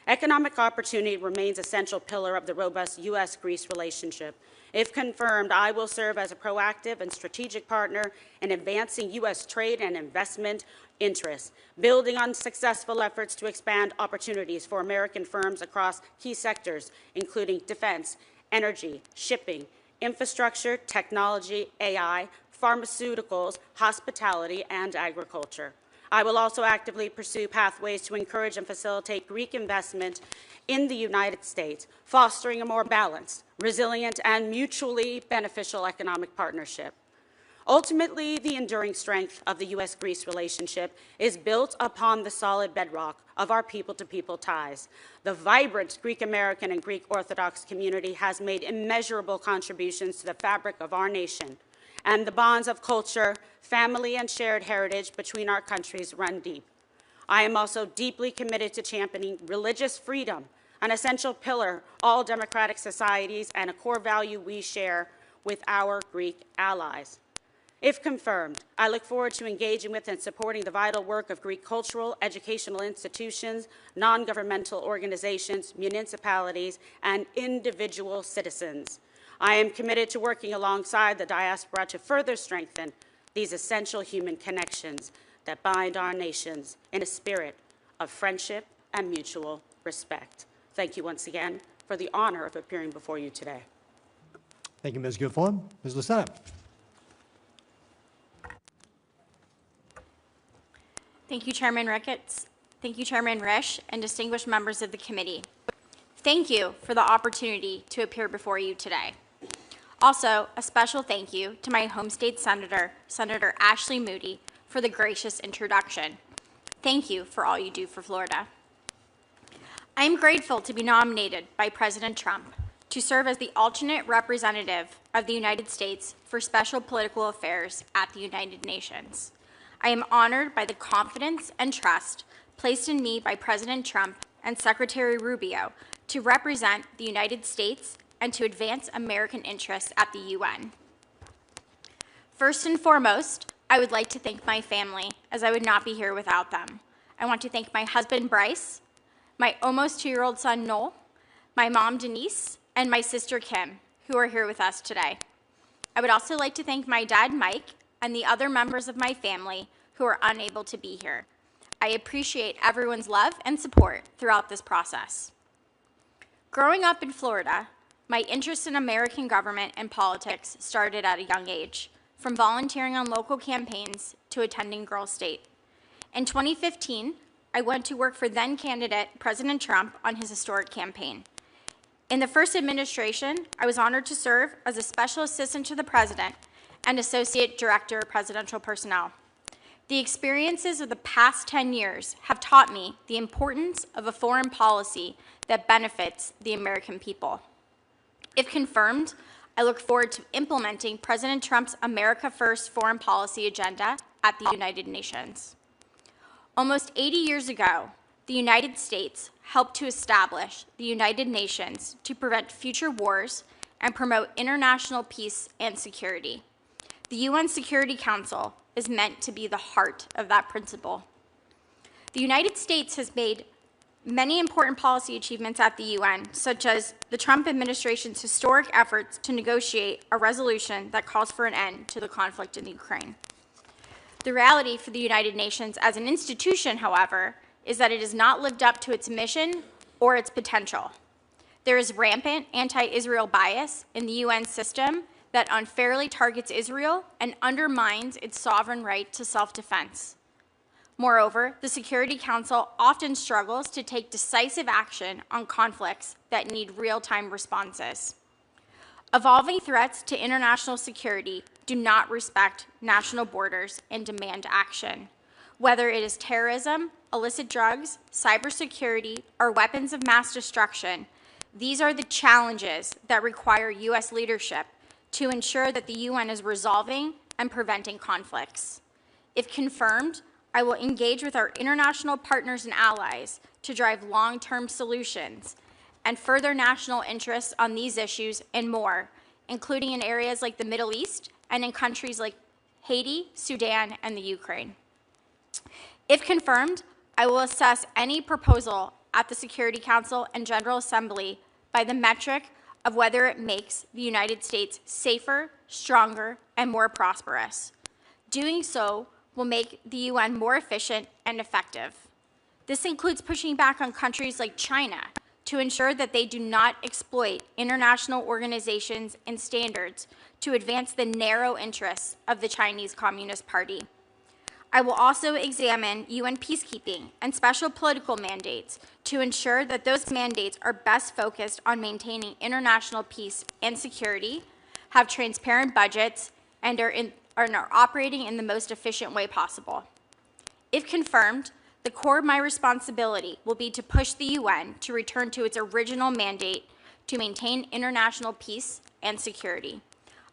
Economic opportunity remains a central pillar of the robust U.S.-Greece relationship. If confirmed, I will serve as a proactive and strategic partner in advancing U.S. trade and investment interests, building on successful efforts to expand opportunities for American firms across key sectors, including defense, energy, shipping, infrastructure, technology, AI, pharmaceuticals, hospitality, and agriculture. I will also actively pursue pathways to encourage and facilitate Greek investment in the United States, fostering a more balanced, resilient, and mutually beneficial economic partnership. Ultimately, the enduring strength of the U.S.-Greece relationship is built upon the solid bedrock of our people-to-people ties. The vibrant Greek-American and Greek Orthodox community has made immeasurable contributions to the fabric of our nation, and the bonds of culture, family, and shared heritage between our countries run deep. I am also deeply committed to championing religious freedom, an essential pillar of all democratic societies and a core value we share with our Greek allies. If confirmed, I look forward to engaging with and supporting the vital work of Greek cultural, educational institutions, non-governmental organizations, municipalities, and individual citizens. I am committed to working alongside the diaspora to further strengthen these essential human connections that bind our nations in a spirit of friendship and mutual respect. Thank you once again for the honor of appearing before you today. Thank you, Ms. Guilfoyle. Ms. Lucena. Thank you, Chairman Ricketts. Thank you, Chairman Risch, and distinguished members of the committee. Thank you for the opportunity to appear before you today. Also, a special thank you to my home state senator, Senator Ashley Moody, for the gracious introduction. Thank you for all you do for Florida. I am grateful to be nominated by President Trump to serve as the alternate representative of the United States for Special Political Affairs at the United Nations. I am honored by the confidence and trust placed in me by President Trump and Secretary Rubio to represent the United States and to advance American interests at the UN. First and foremost, I would like to thank my family, as I would not be here without them. I want to thank my husband, Bryce, my almost 2-year-old son, Noel, my mom, Denise, and my sister, Kim, who are here with us today. I would also like to thank my dad, Mike, and the other members of my family who are unable to be here. I appreciate everyone's love and support throughout this process. Growing up in Florida, my interest in American government and politics started at a young age, from volunteering on local campaigns to attending Girl State. In 2015, I went to work for then-candidate President Trump on his historic campaign. In the first administration, I was honored to serve as a special assistant to the president and associate director of presidential personnel. The experiences of the past 10 years have taught me the importance of a foreign policy that benefits the American people. If confirmed, I look forward to implementing President Trump's America First foreign policy agenda at the United Nations. Almost 80 years ago, the United States helped to establish the United Nations to prevent future wars and promote international peace and security. The UN Security Council is meant to be the heart of that principle. The United States has made many important policy achievements at the UN, such as the Trump administration's historic efforts to negotiate a resolution that calls for an end to the conflict in Ukraine. The reality for the United Nations as an institution, however, is that it has not lived up to its mission or its potential. There is rampant anti-Israel bias in the UN system that unfairly targets Israel and undermines its sovereign right to self-defense. Moreover, the Security Council often struggles to take decisive action on conflicts that need real-time responses. Evolving threats to international security do not respect national borders and demand action. Whether it is terrorism, illicit drugs, cybersecurity, or weapons of mass destruction, these are the challenges that require U.S. leadership to ensure that the UN is resolving and preventing conflicts. If confirmed, I will engage with our international partners and allies to drive long-term solutions and further national interests on these issues and more, including in areas like the Middle East and in countries like Haiti, Sudan, and the Ukraine. If confirmed, I will assess any proposal at the Security Council and General Assembly by the metric of whether it makes the United States safer, stronger, and more prosperous. Doing so will make the UN more efficient and effective. This includes pushing back on countries like China to ensure that they do not exploit international organizations and standards to advance the narrow interests of the Chinese Communist Party. I will also examine UN peacekeeping and special political mandates to ensure that those mandates are best focused on maintaining international peace and security, have transparent budgets, and are operating in the most efficient way possible. If confirmed, the core of my responsibility will be to push the UN to return to its original mandate to maintain international peace and security.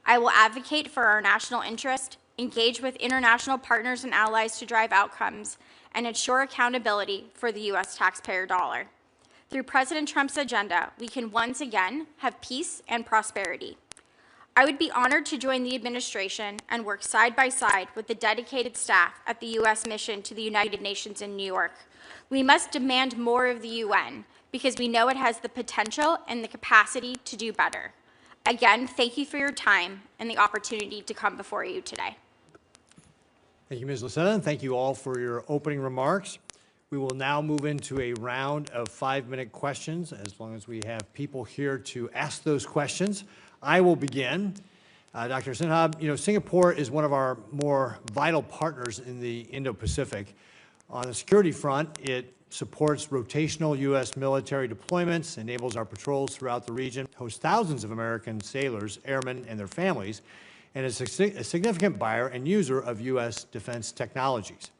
I will advocate for our national interest, engage with international partners and allies to drive outcomes, and ensure accountability for the U.S. taxpayer dollar. Through President Trump's agenda, we can once again have peace and prosperity. I would be honored to join the administration and work side by side with the dedicated staff at the U.S. mission to the United Nations in New York. We must demand more of the UN because we know it has the potential and the capacity to do better. Again, thank you for your time and the opportunity to come before you today. Thank you, Ms. Lucena, and thank you all for your opening remarks. We will now move into a round of 5-minute questions, as long as we have people here to ask those questions. I will begin. Dr. Sinha, Singapore is one of our more vital partners in the Indo-Pacific. On the security front, it supports rotational U.S. military deployments, enables our patrols throughout the region, hosts thousands of American sailors, airmen, and their families, and is a significant buyer and user of U.S. defense technologies.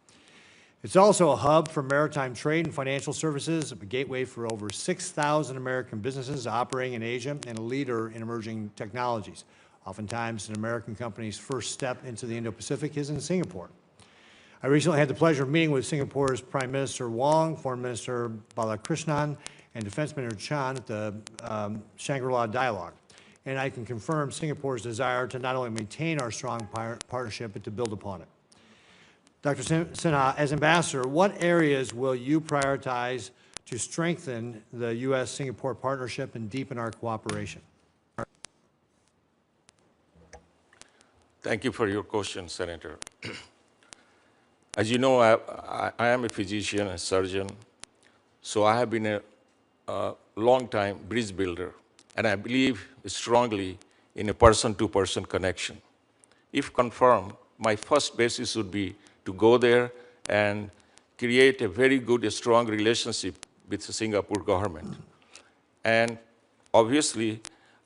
It's also a hub for maritime trade and financial services, a gateway for over 6,000 American businesses operating in Asia, and a leader in emerging technologies. Oftentimes, an American company's first step into the Indo-Pacific is in Singapore. I recently had the pleasure of meeting with Singapore's Prime Minister Wong, Foreign Minister Balakrishnan, and Defense Minister Chan at the Shangri-La Dialogue. And I can confirm Singapore's desire to not only maintain our strong partnership, but to build upon it. Dr. Sinha, as ambassador, what areas will you prioritize to strengthen the U.S.-Singapore partnership and deepen our cooperation? Thank you for your question, Senator. As you know, I am a physician, a surgeon, so I have been a long-time bridge builder, and I believe strongly in a person-to-person connection. If confirmed, my first basis would be to go there and create a very good, strong relationship with the Singapore government. And obviously,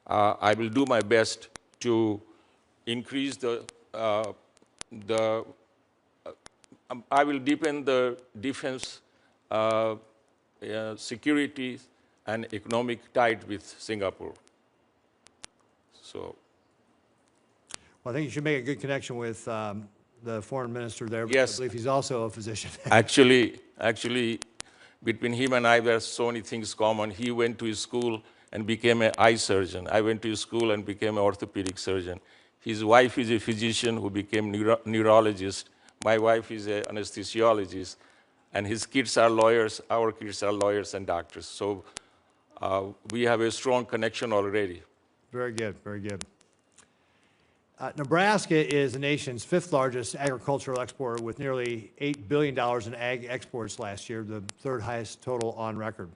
I will do my best to increase I will deepen the defense, security, and economic tie with Singapore. So, well, I think you should make a good connection with the foreign minister there. Yes. I believe he's also a physician. Actually, between him and I, there are so many things common. He went to school and became an eye surgeon. I went to school and became an orthopedic surgeon. His wife is a physician who became neurologist. My wife is an anesthesiologist. And his kids are lawyers. Our kids are lawyers and doctors. So we have a strong connection already. Very good, very good. Nebraska is the nation's 5th largest agricultural exporter with nearly $8 billion in ag exports last year, the 3rd highest total on record.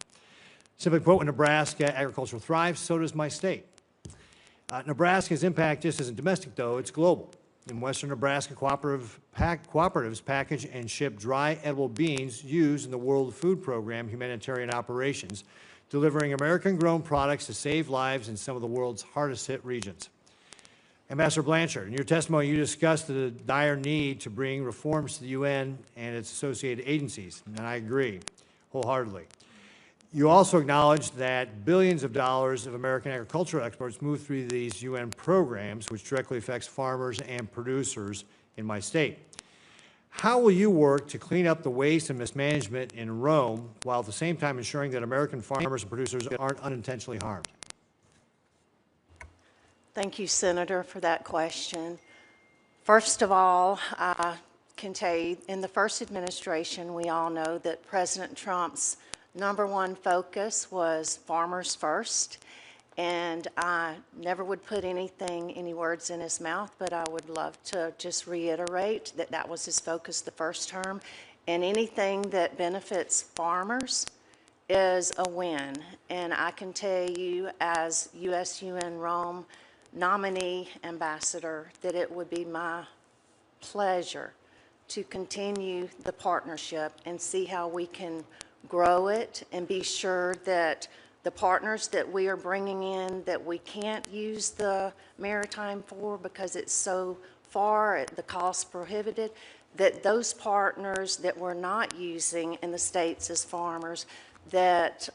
Simply put, when Nebraska agriculture thrives, so does my state. Nebraska's impact just isn't domestic, though, it's global. In western Nebraska, cooperatives package and ship dry edible beans used in the World Food Program humanitarian operations, delivering American-grown products to save lives in some of the world's hardest-hit regions. Ambassador Blanchard, in your testimony, you discussed the dire need to bring reforms to the UN and its associated agencies, and I agree wholeheartedly. You also acknowledged that billions of dollars of American agricultural exports move through these UN programs, which directly affects farmers and producers in my state. How will you work to clean up the waste and mismanagement in Rome, while at the same time ensuring that American farmers and producers aren't unintentionally harmed? Thank you, Senator, for that question. First of all, I can tell you, in the first administration, we all know that President Trump's number one focus was farmers first. And I never would put any words in his mouth, but I would love to just reiterate that that was his focus the first term. And anything that benefits farmers is a win. And I can tell you as USUN Rome nominee ambassador that it would be my pleasure to continue the partnership and see how we can grow it and be sure that the partners that we are bringing in that we can't use the maritime for because it's so far, the cost prohibited, that those partners that we're not using in the states as farmers, that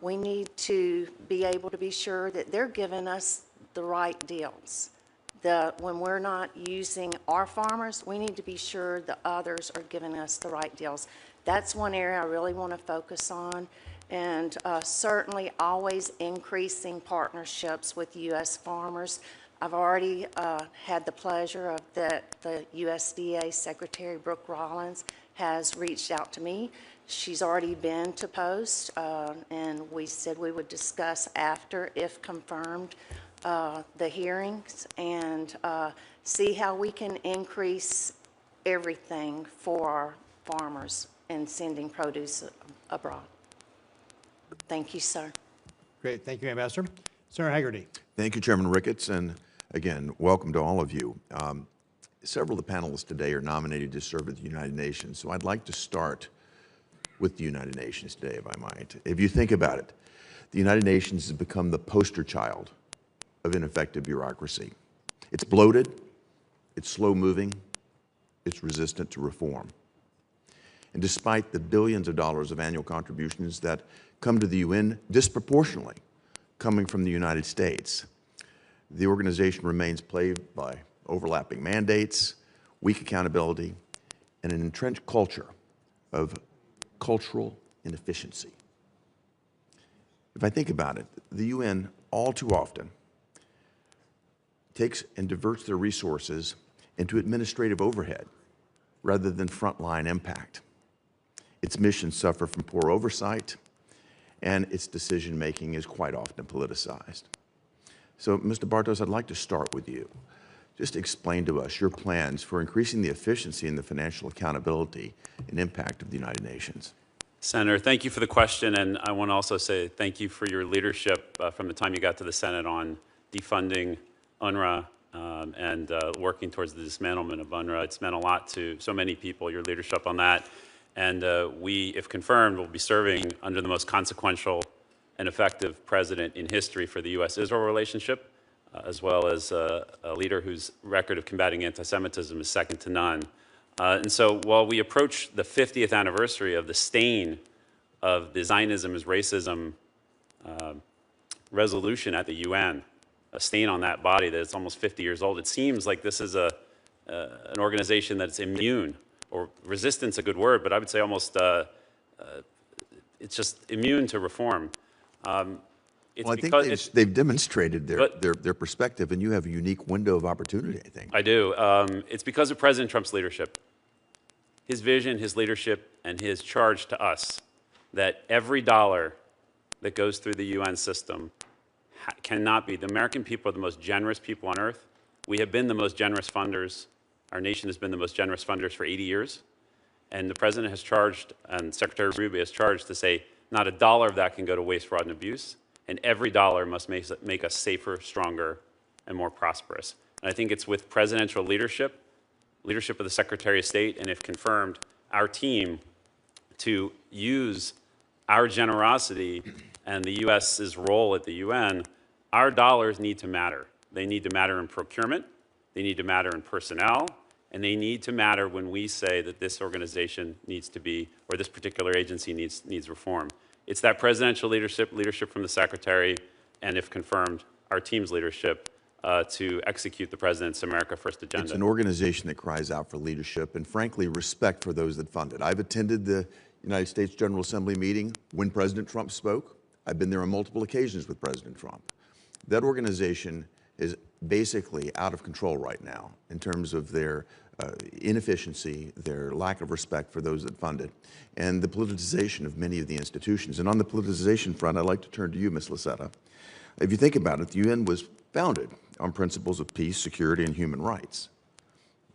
we need to be able to be sure that they're giving us the right deals. When we're not using our farmers, we need to be sure the others are giving us the right deals. That's one area I really want to focus on, and certainly always increasing partnerships with U.S. farmers. I've already had the pleasure of that the USDA Secretary Brooke Rollins has reached out to me. She's already been to Post, and we said we would discuss after, if confirmed, the hearings and see how we can increase everything for our farmers and sending produce abroad. Thank you, sir. Great. Thank you, Ambassador. Senator Hagerty. Thank you, Chairman Ricketts, and again, welcome to all of you. Several of the panelists today are nominated to serve at the United Nations, so I'd like to start with the United Nations today, if I might. If you think about it, the United Nations has become the poster child of ineffective bureaucracy. It's bloated, it's slow-moving, it's resistant to reform. And despite the billions of dollars of annual contributions that come to the UN disproportionately coming from the United States, the organization remains plagued by overlapping mandates, weak accountability, and an entrenched culture of cultural inefficiency. If I think about it, the UN all too often takes and diverts their resources into administrative overhead rather than frontline impact. Its missions suffer from poor oversight, and its decision-making is quite often politicized. So, Mr. Bartos, I'd like to start with you. Just explain to us your plans for increasing the efficiency and the financial accountability and impact of the United Nations. Senator, thank you for the question, and I want to also say thank you for your leadership from the time you got to the Senate on defunding UNRWA and working towards the dismantlement of UNRWA. It's meant a lot to so many people, your leadership on that. And we, if confirmed, will be serving under the most consequential and effective president in history for the U.S.-Israel relationship, as well as a leader whose record of combating anti-Semitism is second to none. And so while we approach the 50th anniversary of the stain of the Zionism is racism resolution at the UN, a stain on that body that is almost 50 years old, it seems like this is an organization that's immune, or resistance a good word, but I would say almost it's just immune to reform. Well, I think they've demonstrated their perspective, and you have a unique window of opportunity, I think. I do. It's because of President Trump's leadership, his vision, his leadership, and his charge to us that every dollar that goes through the UN system cannot be. The American people are the most generous people on earth. We have been the most generous funders. Our nation has been the most generous funders for 80 years. And the President has charged, and Secretary Rubio has charged to say, not a dollar of that can go to waste, fraud, and abuse. And every dollar must make us safer, stronger, and more prosperous. And I think it's with presidential leadership of the Secretary of State, and if confirmed, our team to use our generosity and the U.S.'s role at the UN, our dollars need to matter. They need to matter in procurement, they need to matter in personnel, and they need to matter when we say that this organization needs to be, or this particular agency needs reform. It's that presidential leadership from the Secretary, and if confirmed, our team's leadership to execute the President's America First agenda. It's an organization that cries out for leadership and, frankly, respect for those that fund it. I've attended the United States General Assembly meeting when President Trump spoke. I've been there on multiple occasions with President Trump. That organization is basically out of control right now in terms of their inefficiency, their lack of respect for those that fund it, and the politicization of many of the institutions. And on the politicization front, I'd like to turn to you, Ms. Lucetta. If you think about it, the UN was founded on principles of peace, security, and human rights.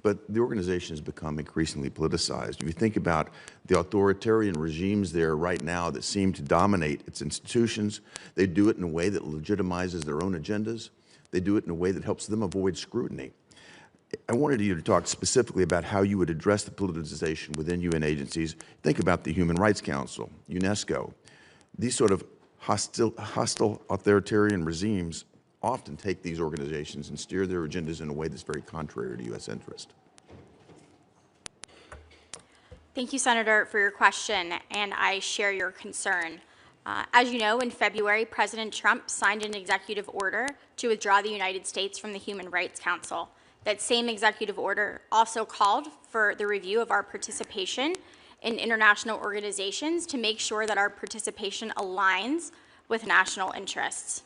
But the organization has become increasingly politicized. If you think about the authoritarian regimes there right now that seem to dominate its institutions, they do it in a way that legitimizes their own agendas. They do it in a way that helps them avoid scrutiny. I wanted you to talk specifically about how you would address the politicization within UN agencies. Think about the Human Rights Council, UNESCO. These sort of hostile authoritarian regimes often take these organizations and steer their agendas in a way that's very contrary to U.S. interest. Thank you, Senator, for your question, and I share your concern. As you know, in February, President Trump signed an executive order to withdraw the United States from the Human Rights Council. That same executive order also called for the review of our participation in international organizations to make sure that our participation aligns with national interests.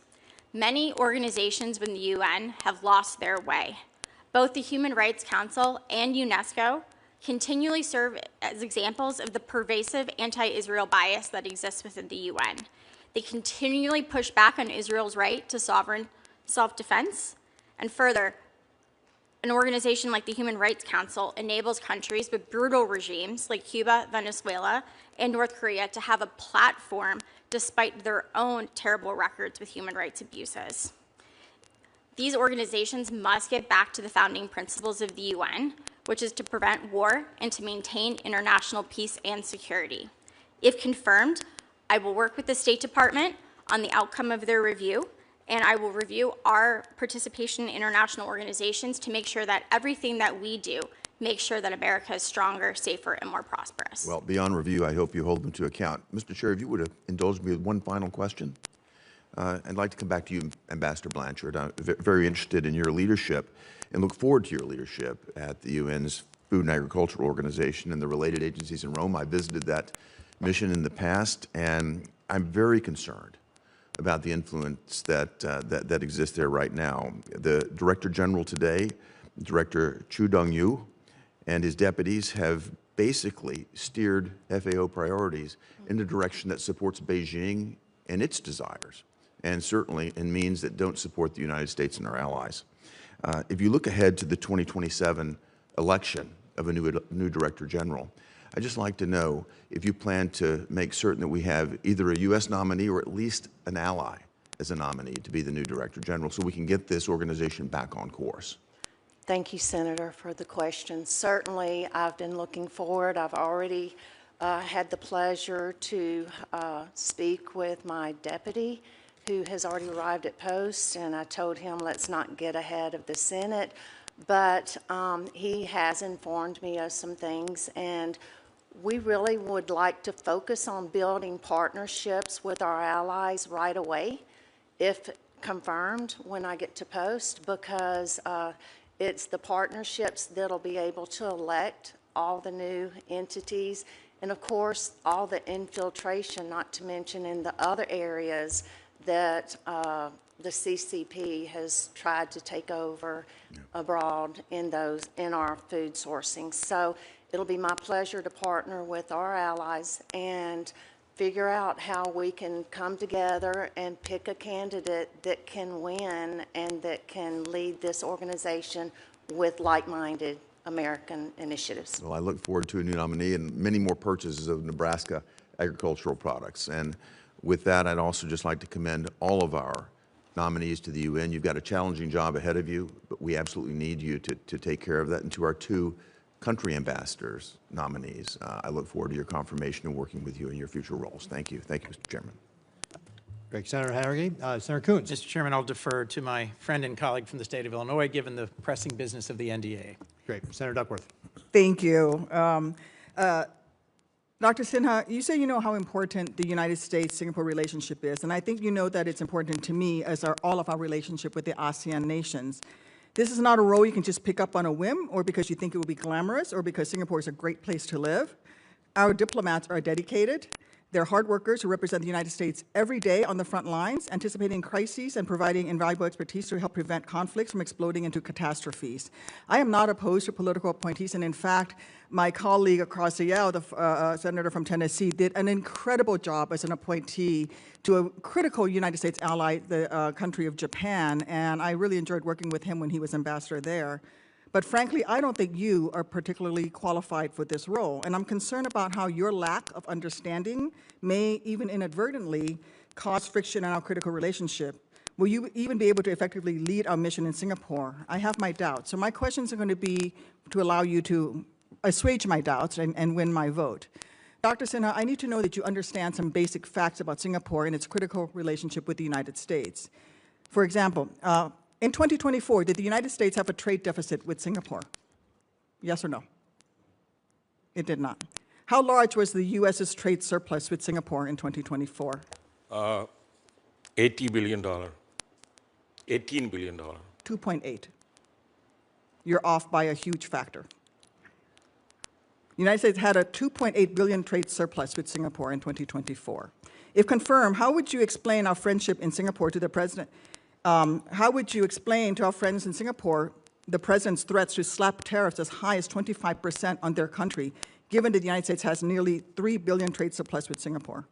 Many organizations within the UN have lost their way. Both the Human Rights Council and UNESCO continually serve as examples of the pervasive anti-Israel bias that exists within the UN. They continually push back on Israel's right to sovereign self-defense, and further, an organization like the Human Rights Council enables countries with brutal regimes like Cuba, Venezuela, and North Korea to have a platform despite their own terrible records with human rights abuses. These organizations must get back to the founding principles of the UN, which is to prevent war and to maintain international peace and security. If confirmed, I will work with the State Department on the outcome of their review, and I will review our participation in international organizations to make sure that everything that we do makes sure that America is stronger, safer, and more prosperous. Well, beyond review, I hope you hold them to account. Mr. Chair, if you would indulge me with one final question. I'd like to come back to you, Ambassador Blanchard. I'm very interested in your leadership and look forward to your leadership at the UN's Food and Agricultural Organization and the related agencies in Rome. I visited that mission in the past, and I'm very concerned about the influence that exists there right now. The Director General today, Director Chu Dong-yu, and his deputies have basically steered FAO priorities in a direction that supports Beijing and its desires, and certainly in means that don't support the United States and our allies. If you look ahead to the 2027 election of a new Director General, I'd just like to know if you plan to make certain that we have either a U.S. nominee or at least an ally as a nominee to be the new Director General so we can get this organization back on course. Thank you, Senator, for the question. Certainly, I've been looking forward. I've already had the pleasure to speak with my deputy, who has already arrived at post, and I told him let's not get ahead of the Senate, but he has informed me of some things, and we really would like to focus on building partnerships with our allies right away, if confirmed when I get to post, because it's the partnerships that'll be able to elect all the new entities, and of course, all the infiltration, not to mention in the other areas that the CCP has tried to take over abroad in our food sourcing. So it'll be my pleasure to partner with our allies and figure out how we can come together and pick a candidate that can win and that can lead this organization with like-minded American initiatives. Well, I look forward to a new nominee and many more purchases of Nebraska agricultural products. And with that, I'd also just like to commend all of our nominees to the UN. You've got a challenging job ahead of you, but we absolutely need you to take care of that. And to our two country ambassadors nominees, I look forward to your confirmation and working with you in your future roles. Thank you. Thank you, Mr. Chairman. Great, Senator Harrigan. Senator Coons. Mr. Chairman, I'll defer to my friend and colleague from the state of Illinois, given the pressing business of the NDA. Great. Senator Duckworth. Thank you. Dr. Sinha, you say you know how important the United States-Singapore relationship is, and I think you know that it's important to me as all of our relationship with the ASEAN nations. This is not a role you can just pick up on a whim or because you think it will be glamorous or because Singapore is a great place to live. Our diplomats are dedicated. They're hard workers who represent the United States every day on the front lines, anticipating crises and providing invaluable expertise to help prevent conflicts from exploding into catastrophes. I am not opposed to political appointees, and in fact, my colleague across the aisle, the senator from Tennessee, did an incredible job as an appointee to a critical United States ally, the country of Japan, and I really enjoyed working with him when he was ambassador there. But frankly, I don't think you are particularly qualified for this role, and I'm concerned about how your lack of understanding may even inadvertently cause friction in our critical relationship. Will you even be able to effectively lead our mission in Singapore? I have my doubts. So my questions are going to be to allow you to assuage my doubts and win my vote. Dr. Sinha, I need to know that you understand some basic facts about Singapore and its critical relationship with the United States. For example, in 2024, did the United States have a trade deficit with Singapore? Yes or no? It did not. How large was the U.S.'s trade surplus with Singapore in 2024? $80 billion. $18 billion. 2.8. You're off by a huge factor. The United States had a 2.8 billion trade surplus with Singapore in 2024. If confirmed, how would you explain our friendship in Singapore to the president? How would you explain to our friends in Singapore the president's threats to slap tariffs as high as 25% on their country, given that the United States has nearly 3 billion trade surplus with Singapore?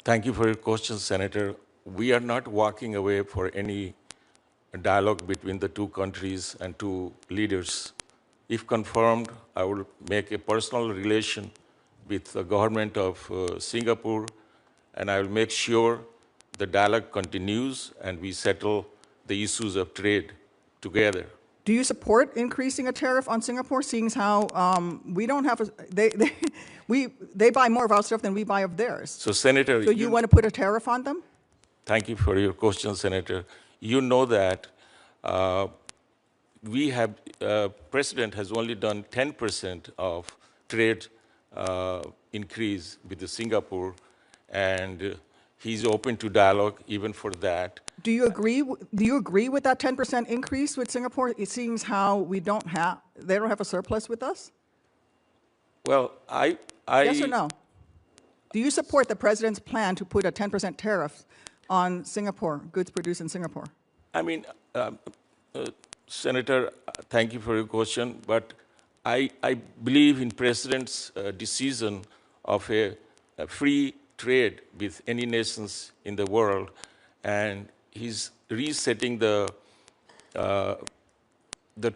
Thank you for your question, Senator. We are not walking away for any dialogue between the two countries and two leaders. If confirmed, I will make a personal relation with the government of Singapore, and I will make sure the dialogue continues and we settle the issues of trade together. Do you support increasing a tariff on Singapore, seeing as how we don't have they buy more of our stuff than we buy of theirs? So, Senator, so you want to put a tariff on them? Thank you for your question, Senator. You know that we have President has only done 10% of trade increase with the Singapore, and he's open to dialogue even for that. Do you agree? Do you agree with that 10% increase with Singapore? It seems how they don't have a surplus with us. Well, yes or no? Do you support the president's plan to put a 10% tariff on Singapore goods produced in Singapore? I mean, Senator, thank you for your question, but I believe in President's decision of a free trade with any nations in the world, and he's resetting the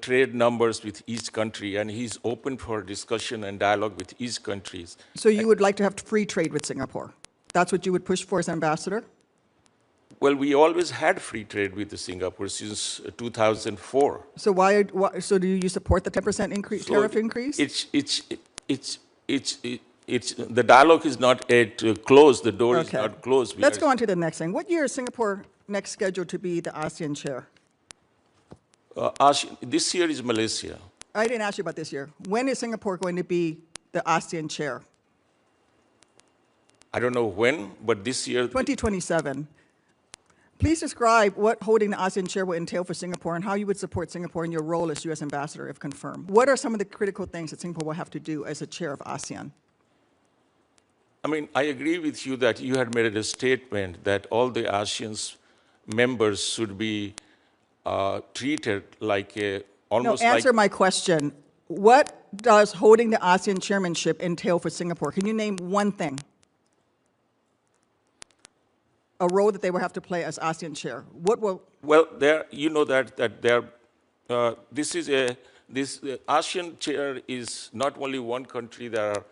trade numbers with each country, and he's open for discussion and dialogue with each country. So you would like to have free trade with Singapore? That's what you would push for as ambassador? Well, we always had free trade with Singapore since 2004. So so do you support the 10% increase, tariff increase? The dialogue is not yet closed. The door is not closed. Let's go on to the next thing. What year is Singapore next scheduled to be the ASEAN chair? This year is Malaysia. I didn't ask you about this year. When is Singapore going to be the ASEAN chair? I don't know when, but this year. 2027. Please describe what holding the ASEAN chair will entail for Singapore and how you would support Singapore in your role as U.S. ambassador, if confirmed. What are some of the critical things that Singapore will have to do as a chair of ASEAN? I mean, I agree with you that you had made a statement that all the ASEAN members should be treated like almost like... No, answer my question. What does holding the ASEAN chairmanship entail for Singapore? Can you name one thing? A role that they will have to play as ASEAN chair. What will? Well, you know that this ASEAN chair is not only one country. There are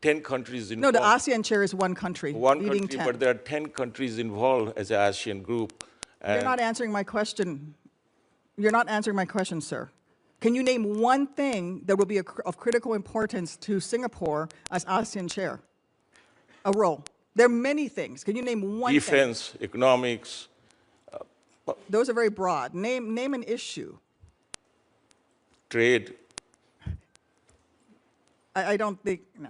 10 countries involved. No, the ASEAN chair is one country. One country, 10. But there are 10 countries involved as an ASEAN group. You're not answering my question. You're not answering my question, sir. Can you name one thing that will be of critical importance to Singapore as ASEAN chair? A role. There are many things. Can you name one Defense, thing? economics. Those are very broad. Name an issue. Trade. I don't think, no.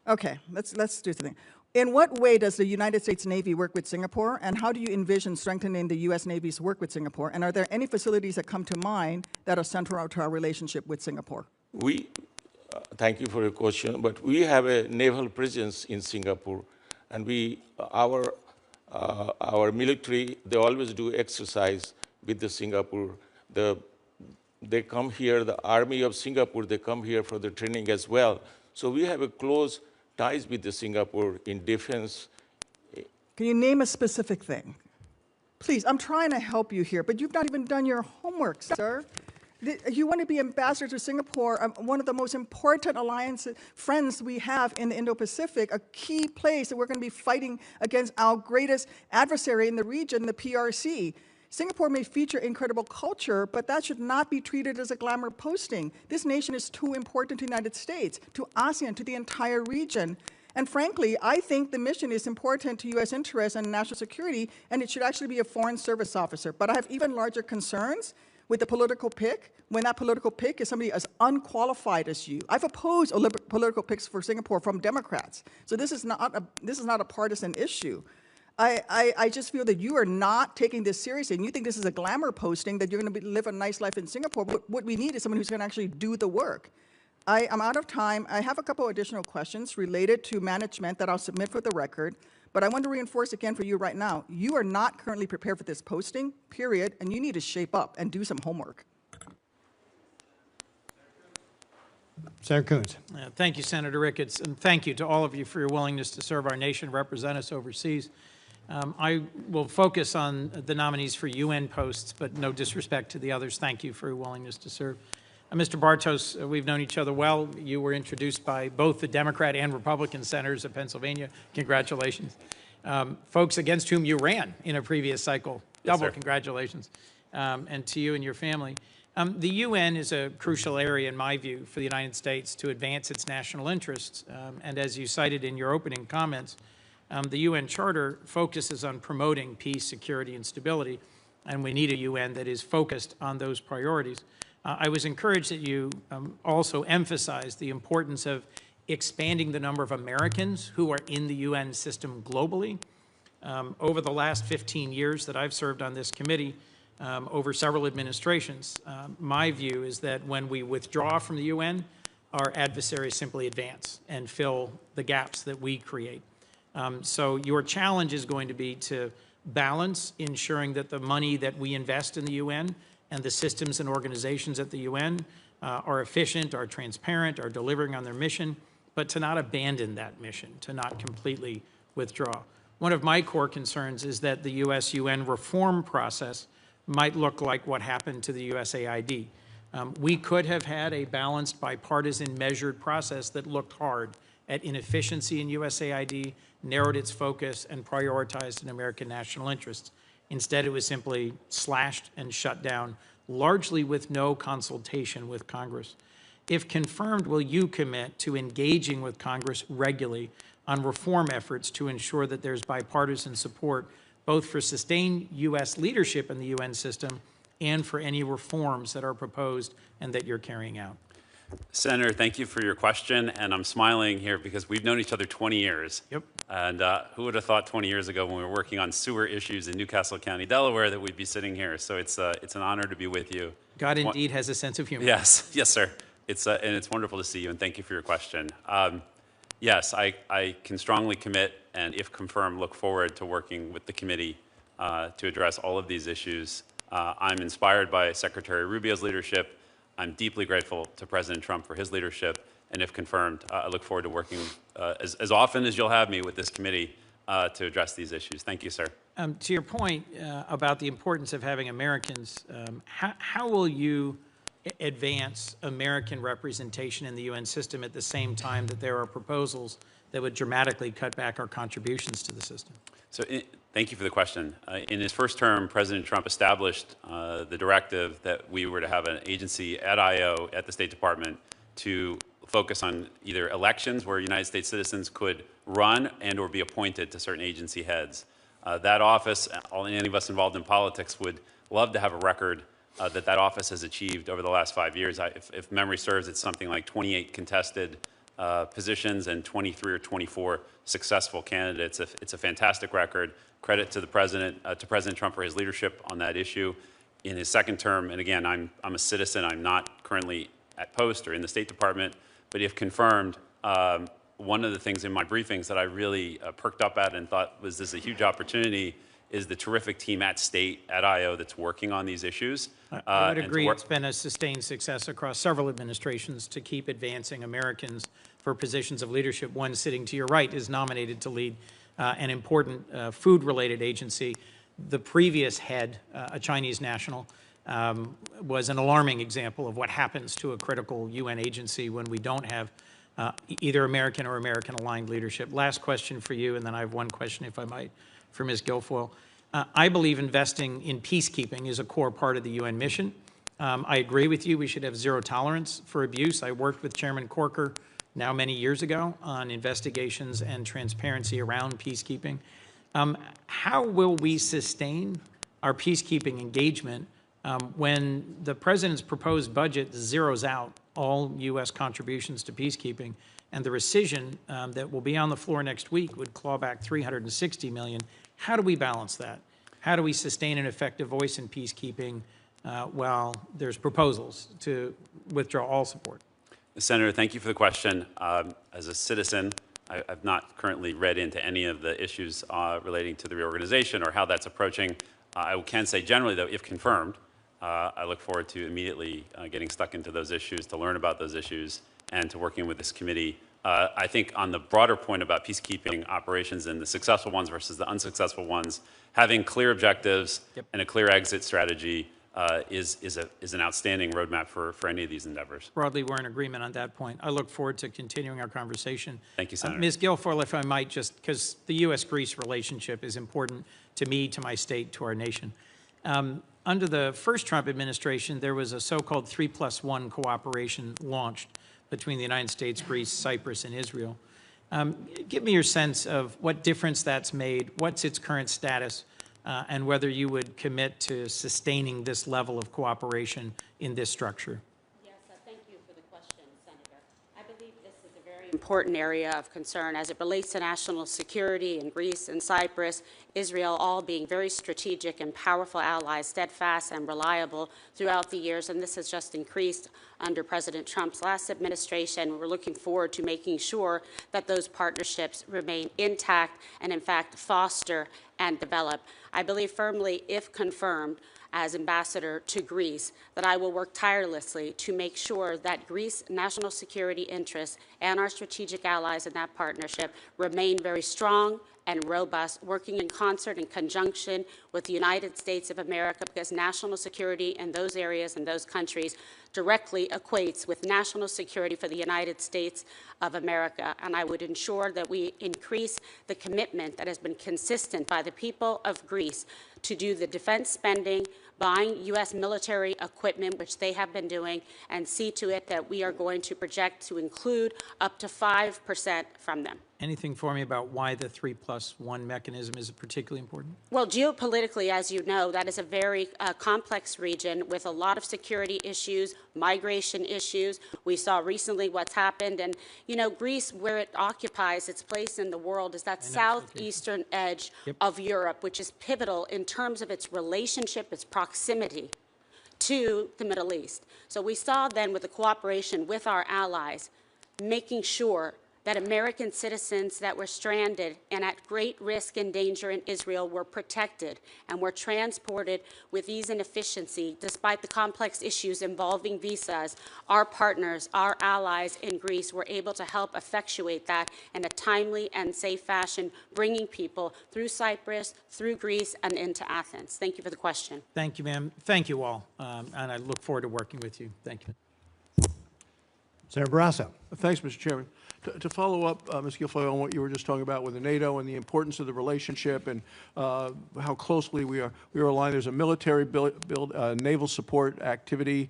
Okay, let's do something. In what way does the United States Navy work with Singapore, and how do you envision strengthening the U.S. Navy's work with Singapore? And are there any facilities that come to mind that are central to our relationship with Singapore? thank you for your question, but we have a naval presence in Singapore, and our military, they always do exercise with the Singapore. They come here, the Army of Singapore, they come here for the training as well. So we have a close ties with the Singapore in defense. Can you name a specific thing? Please, I'm trying to help you here, but you've not even done your homework, sir. You want to be ambassador to Singapore, one of the most important friends we have in the Indo-Pacific, a key place that we're going to be fighting against our greatest adversary in the region, the PRC. Singapore may feature incredible culture, but that should not be treated as a glamour posting. This nation is too important to the United States, to ASEAN, to the entire region. And frankly, I think the mission is important to U.S. interests and national security, and it should actually be a foreign service officer. But I have even larger concerns with the political pick, when that political pick is somebody as unqualified as you. I've opposed political picks for Singapore from Democrats. So this is not a partisan issue. I just feel that you are not taking this seriously, and you think this is a glamour posting, that you're going to live a nice life in Singapore. But what we need is someone who's going to actually do the work. I'm out of time. I have a couple additional questions related to management that I'll submit for the record. But I want to reinforce again for you right now, you are not currently prepared for this posting, period, and you need to shape up and do some homework. Senator Coons. Thank you, Senator Ricketts, and thank you to all of you for your willingness to serve our nation, represent us overseas. I will focus on the nominees for UN posts, but no disrespect to the others. Thank you for your willingness to serve. Mr. Bartos, we've known each other well. You were introduced by both the Democrat and Republican senators of Pennsylvania. Congratulations. Folks against whom you ran in a previous cycle, double congratulations. And to you and your family. The UN is a crucial area, in my view, for the United States to advance its national interests. And as you cited in your opening comments, the UN Charter focuses on promoting peace, security, and stability, and we need a UN that is focused on those priorities. I was encouraged that you also emphasized the importance of expanding the number of Americans who are in the UN system globally. Over the last 15 years that I've served on this committee, over several administrations, my view is that when we withdraw from the UN, our adversaries simply advance and fill the gaps that we create. So your challenge is going to be to balance ensuring that the money that we invest in the UN and the systems and organizations at the UN are efficient, are transparent, are delivering on their mission, but to not abandon that mission, to not completely withdraw. One of my core concerns is that the US-UN reform process might look like what happened to the USAID. We could have had a balanced, bipartisan, measured process that looked hard at inefficiency in USAID, narrowed its focus, and prioritized an American national interests. Instead, it was simply slashed and shut down, largely with no consultation with Congress. If confirmed, will you commit to engaging with Congress regularly on reform efforts to ensure that there's bipartisan support, both for sustained U.S. leadership in the UN system and for any reforms that are proposed and that you're carrying out? Senator, thank you for your question, and I'm smiling here because we've known each other 20 years. Yep. And who would have thought 20 years ago when we were working on sewer issues in Newcastle County, Delaware, that we'd be sitting here. So it's an honor to be with you. God indeed has a sense of humor. Yes, yes, sir. And it's wonderful to see you, and thank you for your question. Yes, I can strongly commit, and if confirmed, look forward to working with the committee to address all of these issues. I'm inspired by Secretary Rubio's leadership. I'm deeply grateful to President Trump for his leadership, and if confirmed, I look forward to working as often as you'll have me with this committee to address these issues. Thank you, sir. To your point about the importance of having Americans, how will you advance American representation in the UN system at the same time that there are proposals that would dramatically cut back our contributions to the system? So thank you for the question. In his first term, President Trump established the directive that we were to have an agency at I.O. at the State Department to focus on either elections where United States citizens could run and or be appointed to certain agency heads. That office, any of us involved in politics would love to have a record that office has achieved over the last 5 years. If memory serves, it's something like 28 contested positions and 23 or 24 successful candidates. It's a fantastic record. Credit to the President Trump for his leadership on that issue. In his second term, and again, I'm a citizen, I'm not currently at post or in the State Department, But if confirmed, one of the things in my briefings that I really perked up at and thought was this a huge opportunity is the terrific team at State, at IO, that's working on these issues. I would agree it's been a sustained success across several administrations to keep advancing Americans for positions of leadership. One sitting to your right is nominated to lead an important food-related agency. The previous head, a Chinese national, was an alarming example of what happens to a critical UN agency when we don't have either American or American-aligned leadership. Last question for you, and then I have one question, if I might, for Ms. Guilfoyle. I believe investing in peacekeeping is a core part of the UN mission. I agree with you. We should have zero tolerance for abuse. I worked with Chairman Corker now many years ago on investigations and transparency around peacekeeping. How will we sustain our peacekeeping engagement when the President's proposed budget zeroes out all U.S. contributions to peacekeeping, and the rescission that will be on the floor next week would claw back $360 million? How do we balance that? How do we sustain an effective voice in peacekeeping while there's proposals to withdraw all support? Senator, thank you for the question. As a citizen, I've not currently read into any of the issues relating to the reorganization or how that's approaching. I can say generally, though, if confirmed, I look forward to immediately getting stuck into those issues, to learn about those issues, and to working with this committee. I think on the broader point about peacekeeping operations and the successful ones versus the unsuccessful ones, having clear objectives and a clear exit strategy is an outstanding roadmap for any of these endeavors. Broadly, we're in agreement on that point. I look forward to continuing our conversation. Thank you, Senator. Ms. Guilfoyle, if I might, just because the U.S.-Greece relationship is important to me, to my state, to our nation. Under the first Trump administration, there was a so-called 3+1 cooperation launched between the United States, Greece, Cyprus, and Israel. Give me your sense of what difference that's made, what's its current status, and whether you would commit to sustaining this level of cooperation in this structure. Yes, thank you for the question, Senator. I believe this is a very important area of concern as it relates to national security in Greece and Cyprus, Israel, all being very strategic and powerful allies, steadfast and reliable throughout the years, and this has just increased under President Trump's last administration. We're looking forward to making sure that those partnerships remain intact and, in fact, foster and develop. I believe firmly, if confirmed, as ambassador to Greece, that I will work tirelessly to make sure that Greece's national security interests and our strategic allies in that partnership remain very strong and robust, working in concert and conjunction with the United States of America, because national security in those areas and those countries directly equates with national security for the United States of America. And I would ensure that we increase the commitment that has been consistent by the people of Greece to do the defense spending, buying U.S. military equipment, which they have been doing, and see to it that we are going to project to include up to 5% from them. Anything for me about why the 3+1 mechanism is particularly important? Well, geopolitically, as you know, that is a very complex region with a lot of security issues, migration issues. We saw recently what's happened. And, you know, Greece, where it occupies its place in the world, is that southeastern edge of Europe, which is pivotal in terms of its relationship, its proximity to the Middle East. So we saw then with the cooperation with our allies, making sure that American citizens that were stranded and at great risk and danger in Israel were protected and were transported with ease and efficiency despite the complex issues involving visas. Our partners, our allies in Greece were able to help effectuate that in a timely and safe fashion, bringing people through Cyprus, through Greece, and into Athens. Thank you for the question. Thank you, ma'am. Thank you all, and I look forward to working with you. Thank you. Senator Barrasso. Thanks, Mr. Chairman. To follow up, Ms. Guilfoyle, on what you were just talking about with the NATO and the importance of the relationship and how closely we are aligned. There's a military naval support activity,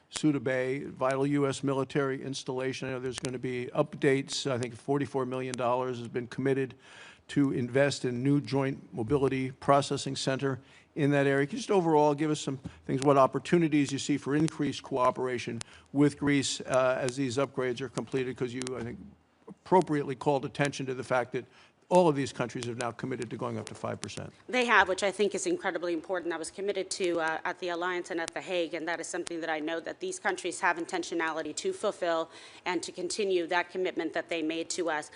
Suda Bay, vital U.S. military installation. I know there's going to be updates. I think $44 million has been committed to invest in new joint mobility processing center in that area. Can you just overall give us some things, what opportunities you see for increased cooperation with Greece as these upgrades are completed? Because you, I think, appropriately called attention to the fact that all of these countries have now committed to going up to 5%. They have, which I think is incredibly important. I was committed to at the Alliance and at The Hague, and that is something that I know that these countries have intentionality to fulfill and to continue that commitment that they made to us.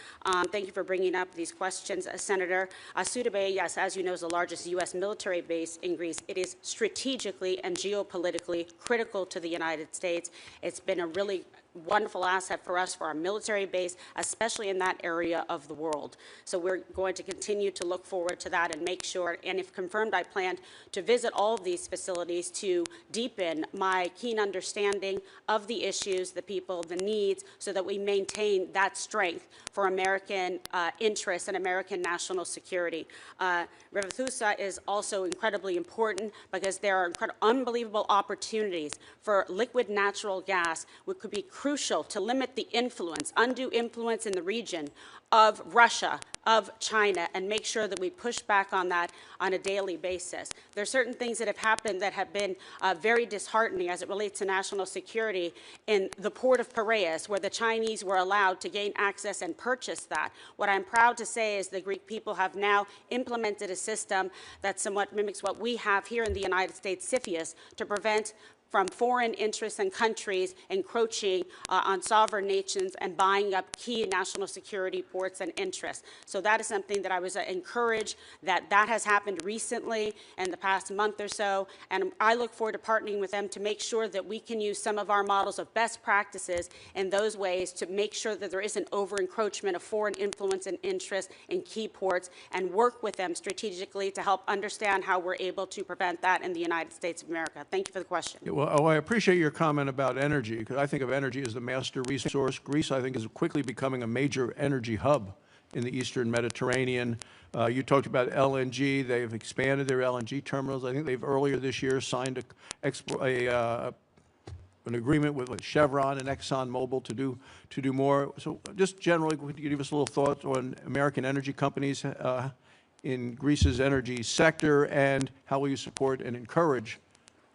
Thank you for bringing up these questions, Senator. Suda, yes, as you know, is the largest U.S. military base in Greece. It is strategically and geopolitically critical to the United States. It's been a really wonderful asset for us, for our military base, especially in that area of the world. So we're going to continue to look forward to that and make sure, and if confirmed, I plan to visit all of these facilities to deepen my keen understanding of the issues, the people, the needs, so that we maintain that strength for American interests and American national security. Revithousa is also incredibly important because there are unbelievable opportunities for liquid natural gas, which could be crucial to limit the influence, undue influence in the region of Russia, of China, and make sure that we push back on that on a daily basis. There are certain things that have happened that have been very disheartening as it relates to national security in the port of Piraeus, where the Chinese were allowed to gain access and purchase that. What I'm proud to say is the Greek people have now implemented a system that somewhat mimics what we have here in the United States, CFIUS, to prevent from foreign interests and countries encroaching on sovereign nations and buying up key national security ports and interests. So that is something that I was encouraged that has happened recently in the past month or so, and I look forward to partnering with them to make sure that we can use some of our models of best practices in those ways to make sure that there isn't over-encroachment of foreign influence and interest in key ports, and work with them strategically to help understand how we're able to prevent that in the United States of America. Thank you for the question. Well, I appreciate your comment about energy, because I think of energy as the master resource. Greece, I think, is quickly becoming a major energy hub in the Eastern Mediterranean. You talked about LNG. They've expanded their LNG terminals. I think they've earlier this year signed an agreement with Chevron and ExxonMobil to do more. So just generally, could you give us a little thought on American energy companies in Greece's energy sector, and how will you support and encourage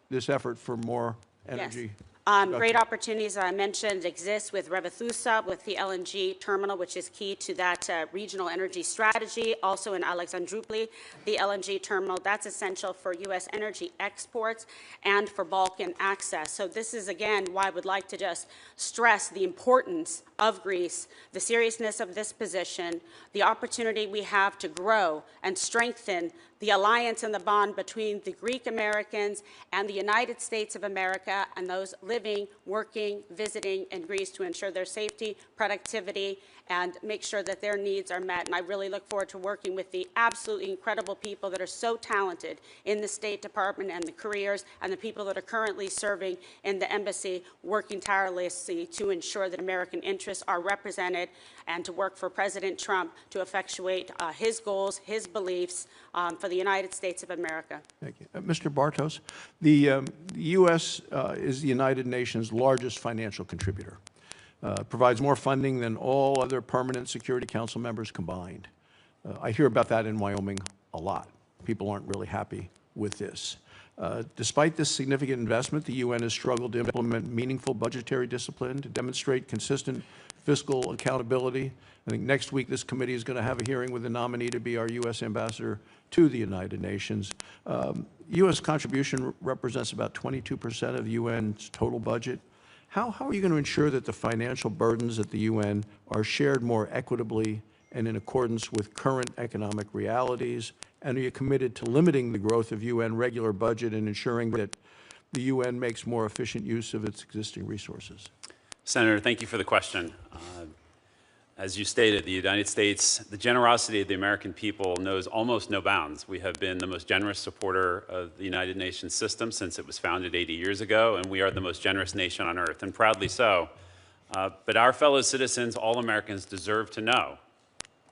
this effort for more energy? Great opportunities that I mentioned exist with Revithousa, with the LNG terminal, which is key to that regional energy strategy. Also in Alexandroupoli, the LNG terminal, that's essential for U.S. energy exports and for Balkan access. So this is, again, why I would like to just stress the importance of Greece, the seriousness of this position, the opportunity we have to grow and strengthen the alliance and the bond between the Greek Americans and the United States of America and those living, working, visiting in Greece to ensure their safety, productivity, and make sure that their needs are met. And I really look forward to working with the absolutely incredible people that are so talented in the State Department and the careers, and the people that are currently serving in the embassy, working tirelessly to ensure that American interests are represented, and to work for President Trump to effectuate his goals, his beliefs for the United States of America. Thank you. Mr. Bartos, the U.S. Is the United Nations' largest financial contributor. Provides more funding than all other permanent Security Council members combined. I hear about that in Wyoming a lot. People aren't really happy with this. Despite this significant investment, the UN has struggled to implement meaningful budgetary discipline, to demonstrate consistent fiscal accountability. I think next week this committee is going to have a hearing with the nominee to be our U.S. ambassador to the United Nations. U.S. contribution represents about 22% of the UN's total budget. How are you going to ensure that the financial burdens at the UN are shared more equitably and in accordance with current economic realities? And are you committed to limiting the growth of UN regular budget and ensuring that the UN makes more efficient use of its existing resources? Senator, thank you for the question. As you stated, the United States, the generosity of the American people knows almost no bounds. We have been the most generous supporter of the United Nations system since it was founded 80 years ago, and we are the most generous nation on earth, and proudly so. But our fellow citizens, all Americans, deserve to know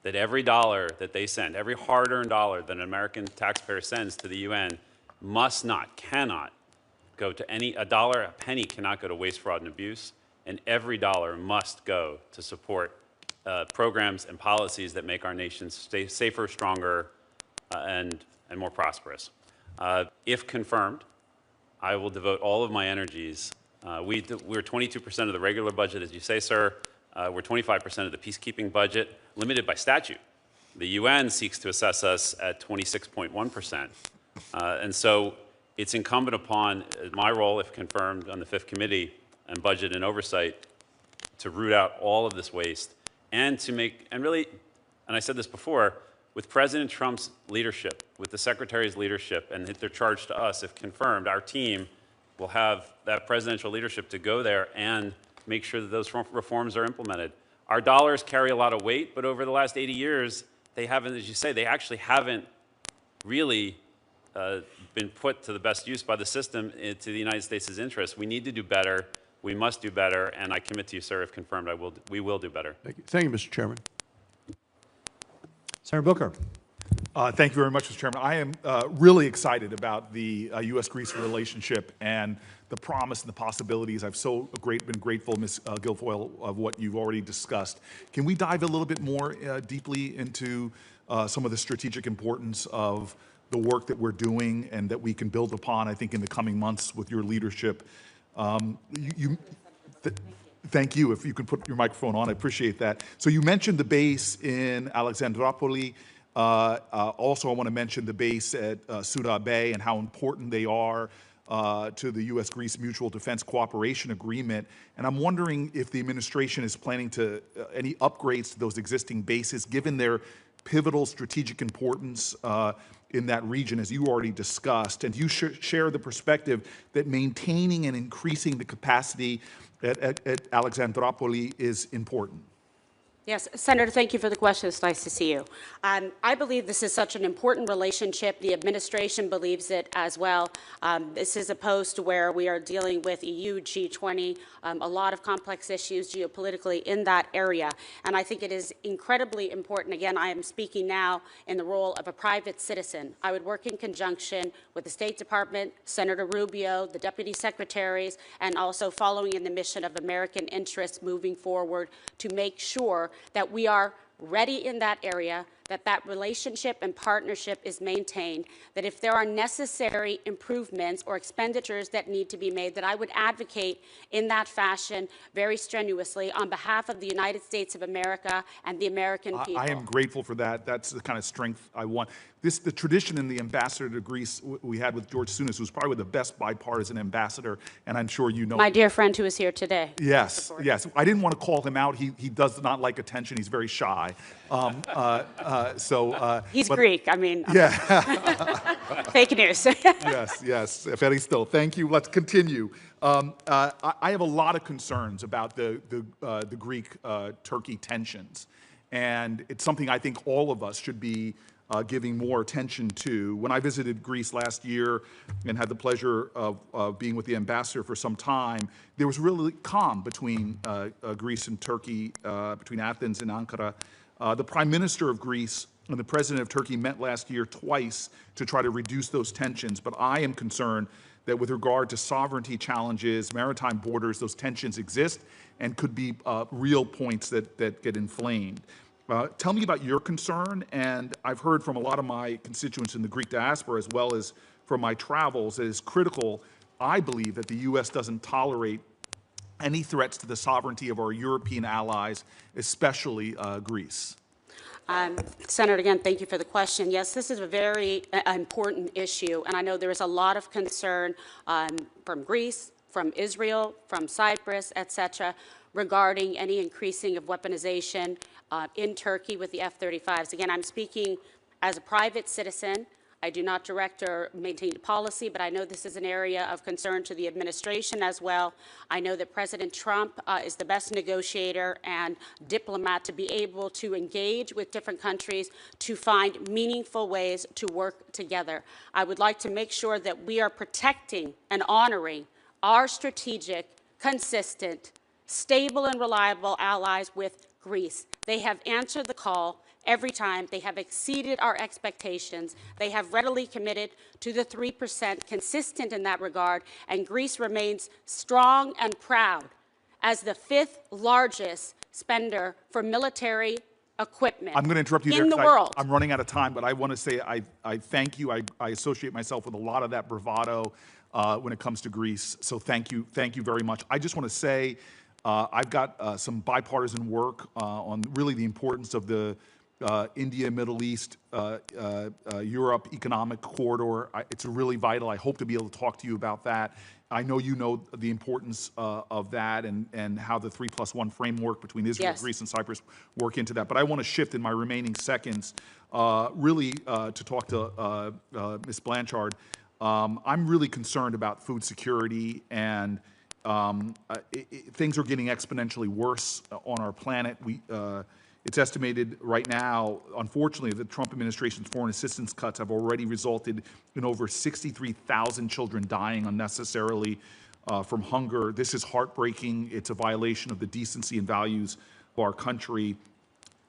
that every dollar that they send, every hard-earned dollar that an American taxpayer sends to the UN must not, cannot go to a dollar, a penny cannot go to waste, fraud, and abuse, and every dollar must go to support programs and policies that make our nation safer, stronger, and more prosperous. If confirmed, I will devote all of my energies. We're 22% of the regular budget, as you say, sir. We're 25% of the peacekeeping budget, limited by statute. The UN seeks to assess us at 26.1%. And so it's incumbent upon my role, if confirmed, on the Fifth Committee on Budget and Oversight to root out all of this waste and to make, and really, and I said this before, with President Trump's leadership, with the Secretary's leadership, and their charge to us, if confirmed, our team will have that presidential leadership to go there and make sure that those reforms are implemented. Our dollars carry a lot of weight, but over the last 80 years, they haven't, as you say, they actually haven't really been put to the best use by the system to the United States' interest. We need to do better. We must do better, and I commit to you, sir, if confirmed, we will do better. Thank you. Thank you, Mr. Chairman. Senator Booker. Thank you very much, Mr. Chairman. I am really excited about the U.S.-Greece relationship and the promise and the possibilities. I've been grateful, Ms. Guilfoyle, of what you've already discussed. Can we dive a little bit more deeply into some of the strategic importance of the work that we're doing and that we can build upon, I think, in the coming months with your leadership? Thank you. If you could put your microphone on, I appreciate that. So you mentioned the base in Alexandroupoli. Also, I want to mention the base at Suda Bay and how important they are to the U.S.-Greece Mutual Defense Cooperation Agreement. And I'm wondering if the administration is planning to any upgrades to those existing bases, given their pivotal strategic importance in that region, as you already discussed. And you share the perspective that maintaining and increasing the capacity at Alexandroupoli is important. Yes, Senator, thank you for the question. It's nice to see you. I believe this is such an important relationship. The administration believes it as well. This is a post where we are dealing with EU, G20, a lot of complex issues geopolitically in that area. And I think it is incredibly important. Again, I am speaking now in the role of a private citizen. I would work in conjunction with the State Department, Senator Rubio, the deputy secretaries, and also following in the mission of American interests moving forward to make sure that we are ready in that area, that relationship and partnership is maintained, that if there are necessary improvements or expenditures that need to be made, that I would advocate in that fashion very strenuously on behalf of the United States of America and the American people. I am grateful for that. That's the kind of strength I want. The tradition in the ambassador to Greece we had with George Souness, who's probably the best bipartisan ambassador, and I'm sure you know. My dear friend who is here today. Yes, yes. I didn't want to call him out. He does not like attention. He's very shy. He's Greek. I mean, yeah. Fake news. Yes. Evaristo. Thank you. Let's continue. I have a lot of concerns about the Greek-Turkey tensions, and it's something I think all of us should be giving more attention to. When I visited Greece last year and had the pleasure of being with the ambassador for some time, there was really calm between Greece and Turkey, between Athens and Ankara. The Prime Minister of Greece and the President of Turkey met last year twice to try to reduce those tensions, but I am concerned that with regard to sovereignty challenges, maritime borders, those tensions exist and could be real points that get inflamed. Tell me about your concern, and I've heard from a lot of my constituents in the Greek diaspora as well as from my travels that it's critical, I believe, that the U.S. doesn't tolerate any threats to the sovereignty of our European allies, especially Greece. Senator, again, thank you for the question. Yes, this is a very important issue, and I know there is a lot of concern from Greece, from Israel, from Cyprus, et cetera, regarding any increasing of weaponization in Turkey with the F-35s. Again, I'm speaking as a private citizen. I do not direct or maintain policy, but I know this is an area of concern to the administration as well. I know that President Trump is the best negotiator and diplomat to be able to engage with different countries to find meaningful ways to work together. I would like to make sure that we are protecting and honoring our strategic, consistent, stable and reliable allies with Greece. They have answered the call every time. They have exceeded our expectations. They have readily committed to the 3%, consistent in that regard, and Greece remains strong and proud as the 5th largest spender for military equipment. I'm going to interrupt you in there the world. I'm running out of time, but I want to say I thank you. I associate myself with a lot of that bravado when it comes to Greece, so thank you very much. I just want to say I've got some bipartisan work on really the importance of the India, Middle East, Europe economic corridor. It's really vital. I hope to be able to talk to you about that. I know you know the importance of that and how the 3+1 framework between Israel, Yes. Greece, and Cyprus work into that. But I want to shift in my remaining seconds really to talk to Ms. Blanchard. I'm really concerned about food security, and things are getting exponentially worse on our planet. It's estimated right now, unfortunately, the Trump administration's foreign assistance cuts have already resulted in over 63,000 children dying unnecessarily from hunger. This is heartbreaking. It's a violation of the decency and values of our country.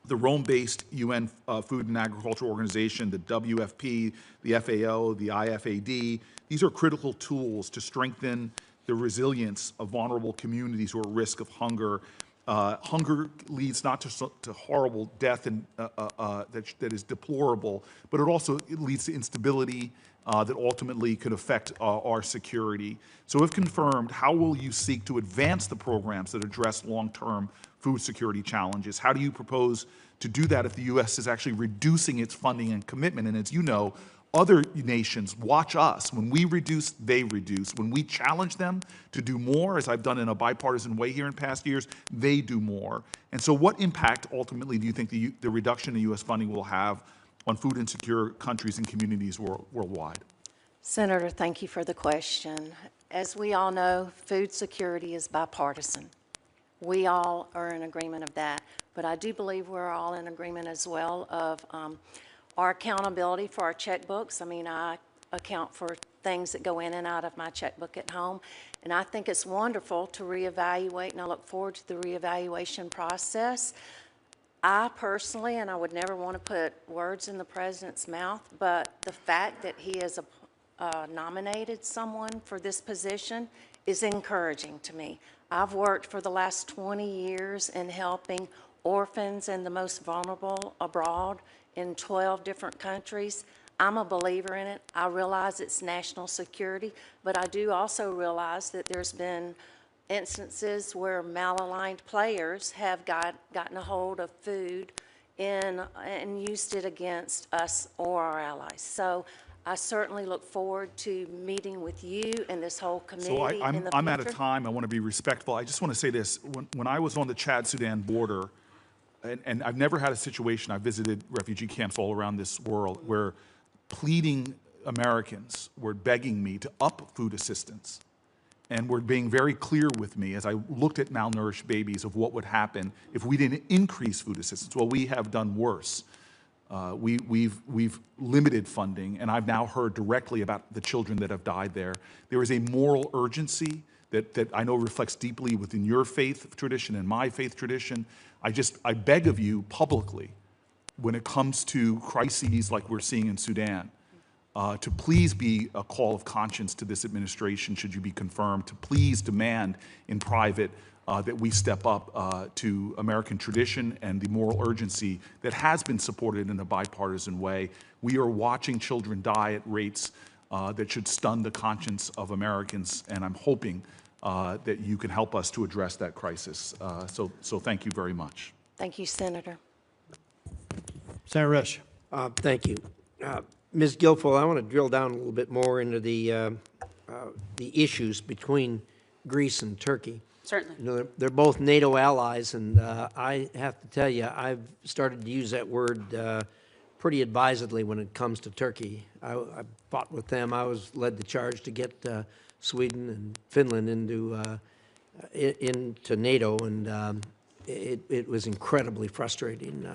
The Rome-based UN Food and Agriculture Organization, the WFP, the FAO, the IFAD, these are critical tools to strengthen the resilience of vulnerable communities who are at risk of hunger. Hunger leads not to horrible death and that is deplorable, but it leads to instability that ultimately could affect our security. So if confirmed, how will you seek to advance the programs that address long-term food security challenges? How do you propose to do that if the U.S. is actually reducing its funding and commitment? And as you know, other nations watch us. When we reduce, they reduce. When we challenge them to do more, as I've done in a bipartisan way here in past years, they do more. And so what impact ultimately do you think the reduction in U.S. funding will have on food insecure countries and communities worldwide? Senator, thank you for the question. As we all know, food security is bipartisan. We all are in agreement of that. But I do believe we're all in agreement as well of our accountability for our checkbooks. I mean, I account for things that go in and out of my checkbook at home. And I think it's wonderful to reevaluate, and I look forward to the reevaluation process. I personally, and I would never want to put words in the president's mouth, but the fact that he has nominated someone for this position is encouraging to me. I've worked for the last 20 years in helping orphans and the most vulnerable abroad in 12 different countries. I'm a believer in it. I realize it's national security, but I do also realize that there's been instances where malaligned players have gotten a hold of food and used it against us or our allies. So I certainly look forward to meeting with you and this whole committee So in the future. I'm out of time. I want to be respectful. I just want to say this. When I was on the Chad-Sudan border, and I've never had a situation, I've visited refugee camps all around this world, where pleading Americans were begging me to up food assistance and were being very clear with me as I looked at malnourished babies of what would happen if we didn't increase food assistance. Well, we have done worse. We've limited funding, and I've now heard directly about the children that have died there. There is a moral urgency that I know reflects deeply within your faith tradition and my faith tradition. I beg of you publicly, when it comes to crises like we're seeing in Sudan, to please be a call of conscience to this administration, should you be confirmed, to please demand in private that we step up to American tradition and the moral urgency that has been supported in a bipartisan way. We are watching children die at rates that should stun the conscience of Americans, and I'm hoping that you can help us to address that crisis. So thank you very much. Thank you, Senator. Senator Risch. Thank you. Ms. Guilfoyle, I want to drill down a little bit more into the issues between Greece and Turkey. Certainly. You know, they're both NATO allies, and I have to tell you, I've started to use that word pretty advisedly when it comes to Turkey. I fought with them. I led the charge to get Sweden and Finland into NATO, and it was incredibly frustrating.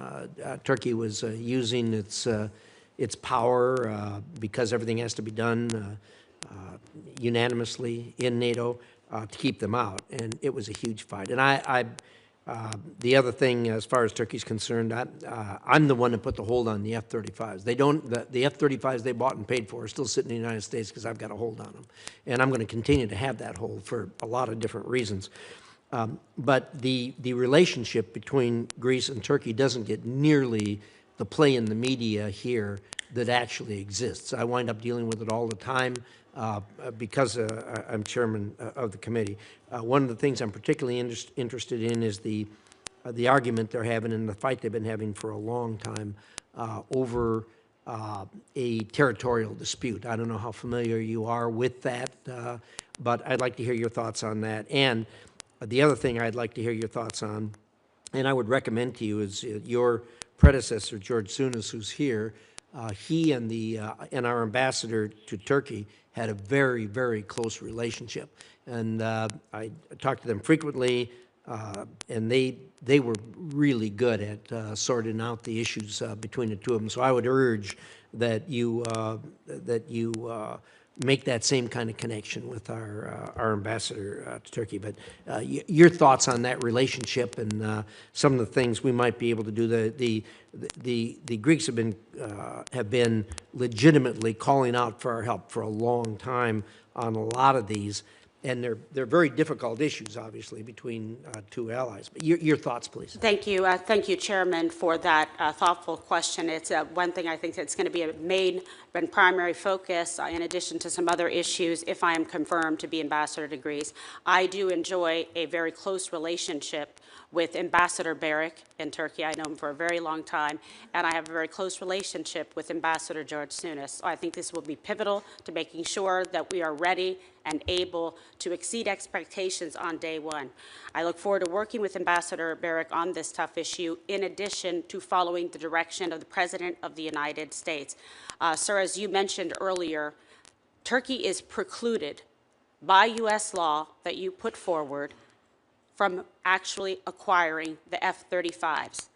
Turkey was using its power because everything has to be done unanimously in NATO to keep them out, and it was a huge fight. And the other thing, as far as Turkey's concerned, I'm the one that put the hold on the F-35s. The F-35s they bought and paid for are still sitting in the United States because I've got a hold on them, and I'm going to continue to have that hold for a lot of different reasons. But the relationship between Greece and Turkey doesn't get nearly the play in the media here that actually exists. I wind up dealing with it all the time because I'm chairman of the committee. One of the things I'm particularly interested in is the the argument they're having and the fight they've been having for a long time over a territorial dispute. I don't know how familiar you are with that, but I'd like to hear your thoughts on that. And the other thing I'd like to hear your thoughts on, and I would recommend to you, is your predecessor, George Souness, who's here. He and our ambassador to Turkey had a very, very close relationship. And I talked to them frequently, and they were really good at sorting out the issues between the two of them. So I would urge that you make that same kind of connection with our ambassador to Turkey. But your thoughts on that relationship and some of the things we might be able to do. The Greeks have been legitimately calling out for our help for a long time on a lot of these. And they're very difficult issues, obviously, between two allies. But your thoughts, please. Thank you, Chairman, for that thoughtful question. It's one thing I think that's going to be a main and primary focus, in addition to some other issues, if I am confirmed to be ambassador to Greece. I do enjoy a very close relationship with Ambassador Barrick in Turkey. I know him for a very long time, and I have a very close relationship with Ambassador George Souness. So I think this will be pivotal to making sure that we are ready and able to exceed expectations on day one. I look forward to working with Ambassador Barrick on this tough issue, in addition to following the direction of the President of the United States. Sir, as you mentioned earlier, Turkey is precluded by U.S. law that you put forward from actually acquiring the F-35s.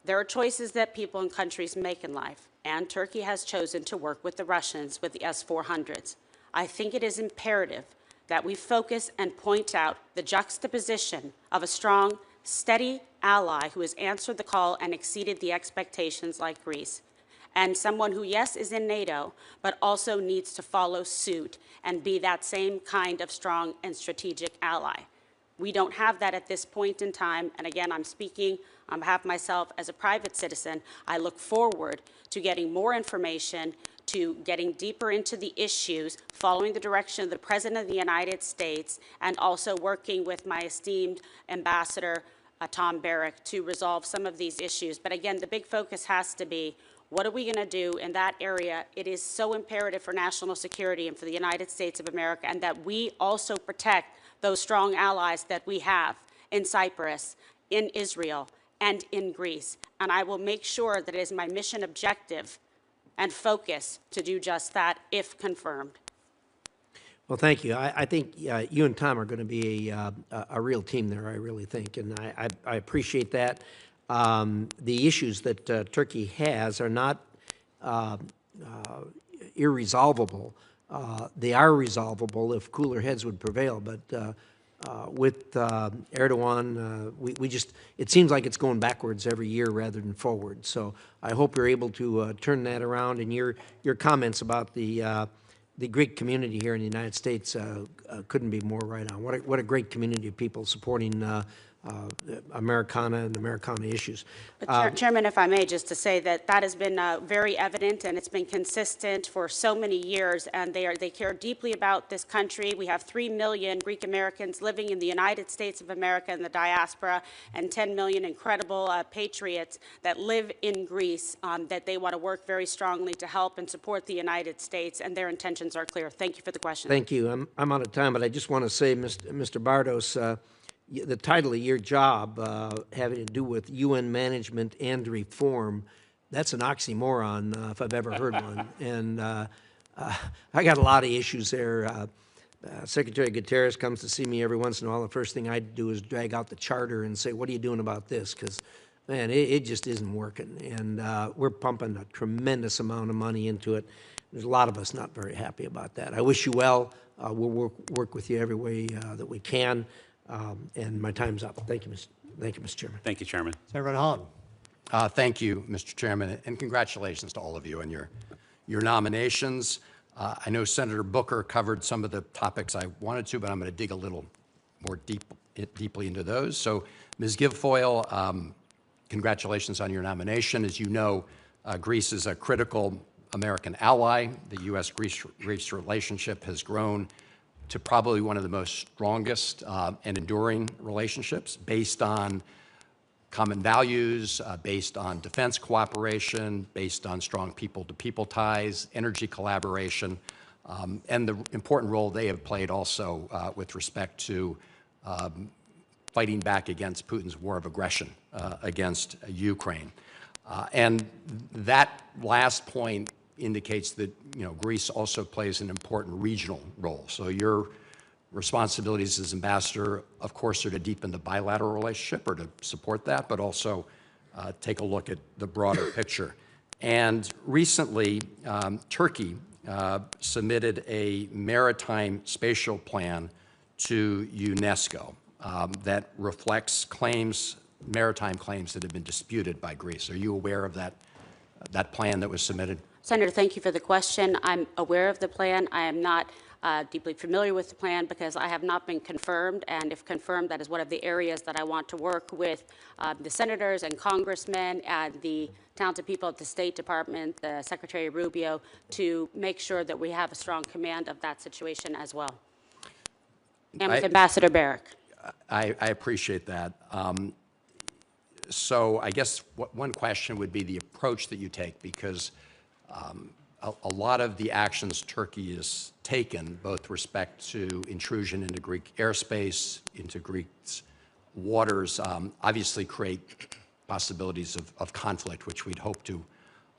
There are choices that people and countries make in life, and Turkey has chosen to work with the Russians with the S-400s. I think it is imperative that we focus and point out the juxtaposition of a strong, steady ally who has answered the call and exceeded the expectations like Greece, and someone who, yes, is in NATO, but also needs to follow suit and be that same kind of strong and strategic ally. We don't have that at this point in time, and again, I'm speaking on behalf of myself as a private citizen. I look forward to getting more information, to getting deeper into the issues, following the direction of the President of the United States, and also working with my esteemed Ambassador Tom Barrick to resolve some of these issues. But again, the big focus has to be, what are we going to do in that area? It is so imperative for national security and for the United States of America, and that we also protect those strong allies that we have in Cyprus, in Israel, and in Greece. And I will make sure that it is my mission objective and focus to do just that, if confirmed. Well, thank you. I think you and Tom are going to be a real team there, I really think, and I appreciate that. The issues that Turkey has are not irresolvable. They are resolvable if cooler heads would prevail, but with Erdogan, we just, it seems like it's going backwards every year rather than forward. So I hope you're able to turn that around, and your comments about the Greek community here in the United States couldn't be more right on. What a great community of people supporting Americana and Americana issues. But Chairman, if I may, just to say that that has been very evident, and it's been consistent for so many years, and they care deeply about this country. We have 3 million Greek Americans living in the United States of America in the diaspora, and 10 million incredible patriots that live in Greece, that they want to work very strongly to help and support the United States, and their intentions are clear. Thank you for the question. Thank you. I'm out of time, but I just want to say, Mr. Bardos, the title of your job having to do with UN management and reform, that's an oxymoron if I've ever heard one. And I got a lot of issues there. Secretary Guterres comes to see me every once in a while. The first thing I do is drag out the charter and say, what are you doing about this? Because, man, it just isn't working. And we're pumping a tremendous amount of money into it. There's a lot of us not very happy about that. I wish you well. We'll work with you every way that we can. And my time's up. Thank you, Mr. Chairman. Thank you, Chairman. Senator Hahn. Thank you, Mr. Chairman, and congratulations to all of you and your nominations. I know Senator Booker covered some of the topics I wanted to, but I'm going to dig a little more deeply into those. So, Ms. Guilfoyle, congratulations on your nomination. As you know, Greece is a critical American ally. The U.S.-Greece relationship has grown to probably one of the most strongest and enduring relationships based on common values, based on defense cooperation, based on strong people-to-people ties, energy collaboration, and the important role they have played also with respect to fighting back against Putin's war of aggression against Ukraine. And that last point indicates that, Greece also plays an important regional role. So your responsibilities as ambassador, of course, are to deepen the bilateral relationship or to support that, but also take a look at the broader picture. And recently, Turkey submitted a maritime spatial plan to UNESCO that reflects maritime claims that have been disputed by Greece. Are you aware of that plan that was submitted? Senator, thank you for the question. I'm aware of the plan. I am not deeply familiar with the plan because I have not been confirmed, and if confirmed, that is one of the areas that I want to work with the senators and congressmen and the talented people at the State Department, the Secretary Rubio, to make sure that we have a strong command of that situation as well. And with Ambassador Barrack. I appreciate that. So I guess one question would be the approach that you take, because a lot of the actions Turkey has taken, both with respect to intrusion into Greek airspace, into Greece's waters, obviously create possibilities of conflict, which we'd hope to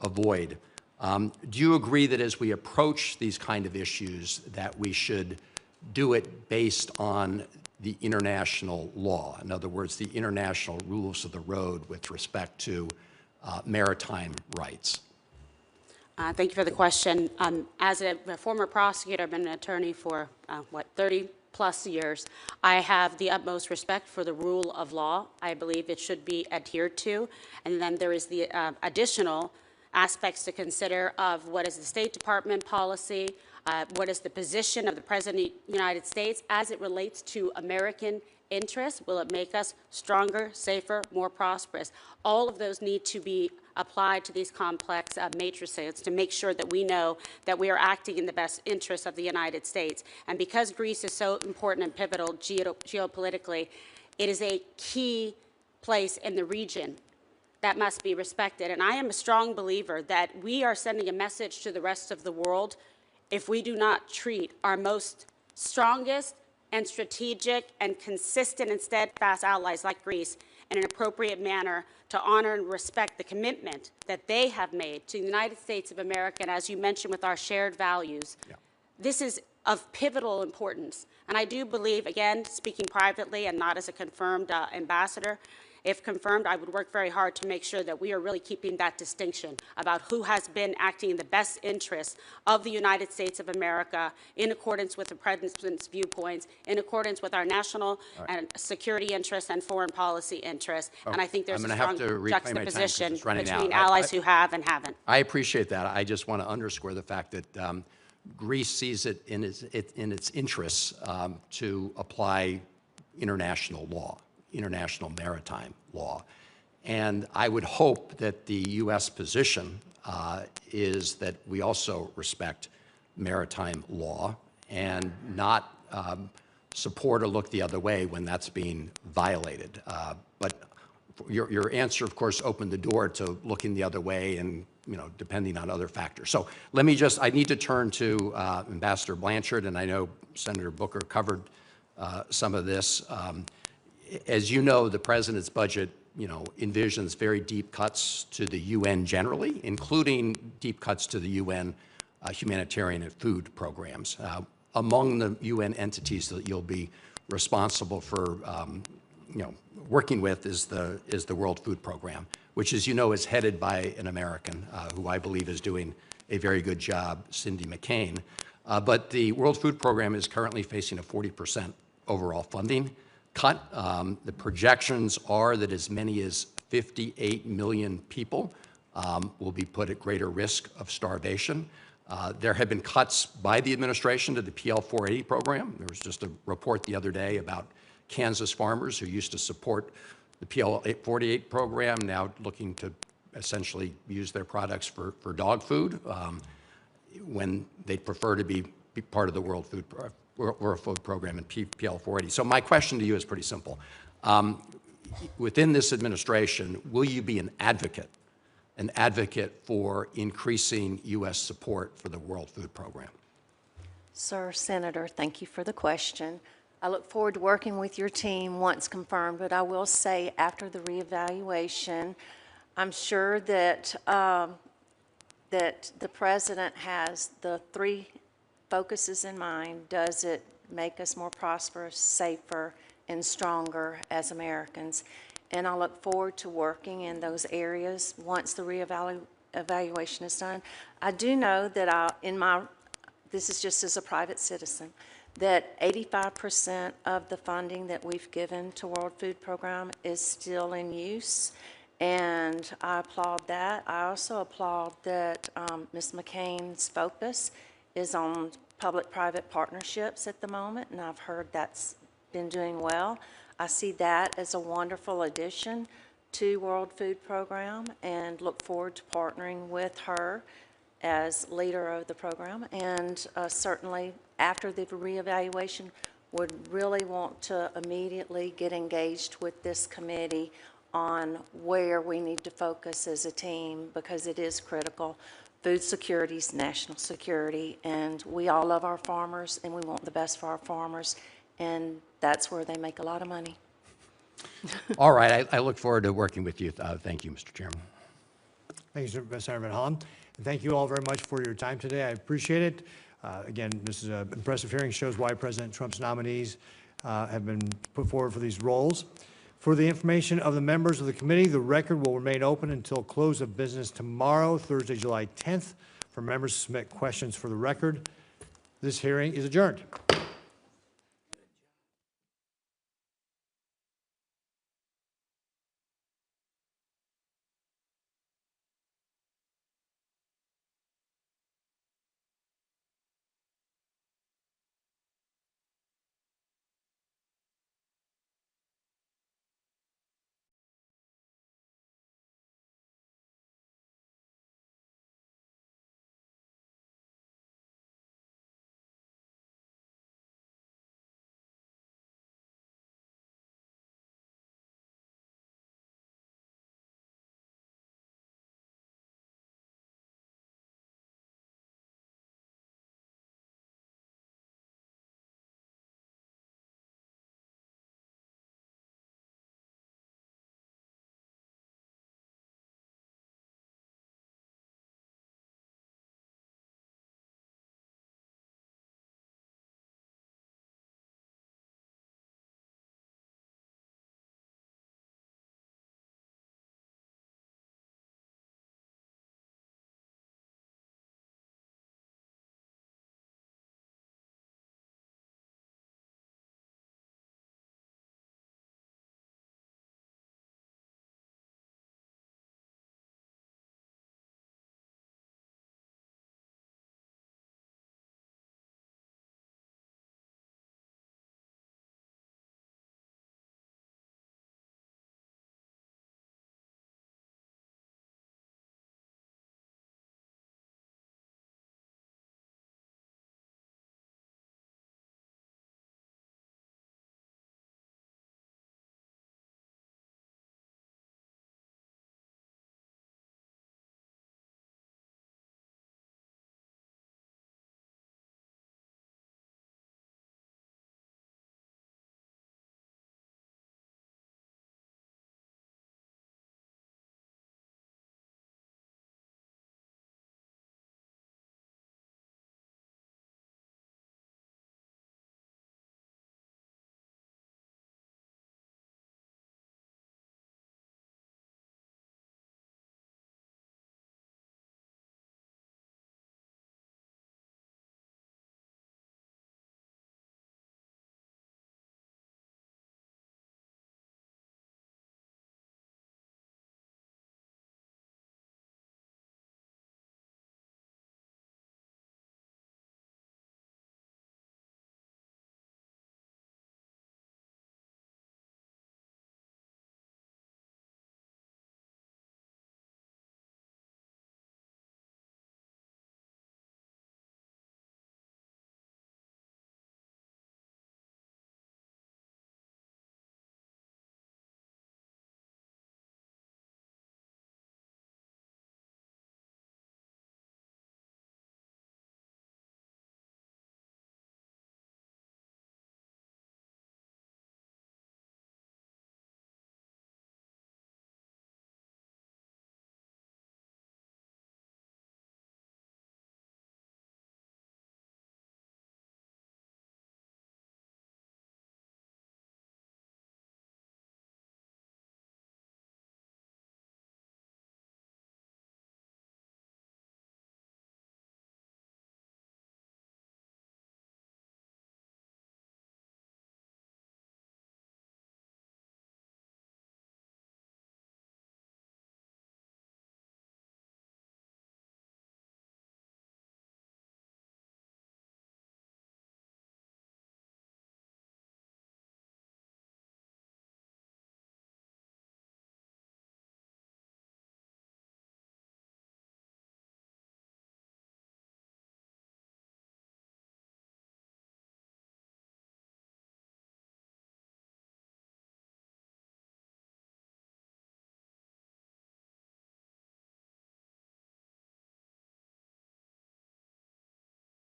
avoid. Do you agree that as we approach these kind of issues, that we should do it based on the international law? In other words, the international rules of the road with respect to maritime rights? Thank you for the question. As a former prosecutor, I've been an attorney for, 30 plus years. I have the utmost respect for the rule of law. I believe it should be adhered to. And then there is the additional aspects to consider of what is the State Department policy, what is the position of the President of the United States as it relates to American interests. Will it make us stronger, safer, more prosperous? All of those need to be applied to these complex matrices to make sure that we know that we are acting in the best interests of the United States. And because Greece is so important and pivotal geopolitically, it is a key place in the region that must be respected. And I am a strong believer that we are sending a message to the rest of the world if we do not treat our most strongest and strategic and consistent and steadfast allies like Greece in an appropriate manner to honor and respect the commitment that they have made to the United States of America, and as you mentioned, with our shared values. Yeah. This is of pivotal importance. And I do believe, again, speaking privately and not as a confirmed ambassador, if confirmed, I would work very hard to make sure that we are really keeping that distinction about who has been acting in the best interests of the United States of America in accordance with the President's viewpoints, in accordance with our national and security interests and foreign policy interests. And I think there's a strong juxtaposition between allies who have and haven't. I appreciate that. I just want to underscore the fact that Greece sees it in its interests to apply international law, international maritime law. And I would hope that the U.S. position is that we also respect maritime law and not support or look the other way when that's being violated. But your answer, of course, opened the door to looking the other way and, depending on other factors. So let me I need to turn to Ambassador Blanchard, and I know Senator Booker covered some of this. As you know, the President's budget, envisions very deep cuts to the UN generally, including deep cuts to the UN humanitarian and food programs. Among the UN entities that you'll be responsible for, working with is the World Food Program, which, as you know, is headed by an American who I believe is doing a very good job, Cindy McCain. But the World Food Program is currently facing a 40% overall funding cut. The projections are that as many as 58 million people will be put at greater risk of starvation. There have been cuts by the administration to the PL 480 program. There was just a report the other day about Kansas farmers who used to support the PL 488 program, now looking to essentially use their products for dog food when they prefer to be part of the World Food Program and PL 480. So my question to you is pretty simple. within this administration, will you be an advocate for increasing U.S. support for the World Food Program? Sir, Senator, thank you for the question. I look forward to working with your team once confirmed, but I will say after the reevaluation, I'm sure that that the President has the three focuses in mind. Does it make us more prosperous, safer, and stronger as Americans? And I look forward to working in those areas once the reevaluation is done. I do know that this is just as a private citizen, that 85% of the funding that we've given to World Food Program is still in use, and I applaud that. I also applaud that Ms. McCain's focus is on public-private partnerships at the moment, and I've heard that's been doing well. I see that as a wonderful addition to World Food Program and look forward to partnering with her as leader of the program, and certainly after the reevaluation would really want to immediately get engaged with this committee on where we need to focus as a team, because it is critical. Food security is national security, and we all love our farmers, and we want the best for our farmers, and that's where they make a lot of money. All right, I look forward to working with you. Thank you, Mr. Chairman. Thank you, Senator Van Hollen. And thank you all very much for your time today. I appreciate it. Again, this is an impressive hearing, shows why President Trump's nominees have been put forward for these roles. For the information of the members of the committee, the record will remain open until close of business tomorrow, Thursday, July 10th, for members to submit questions for the record. This hearing is adjourned.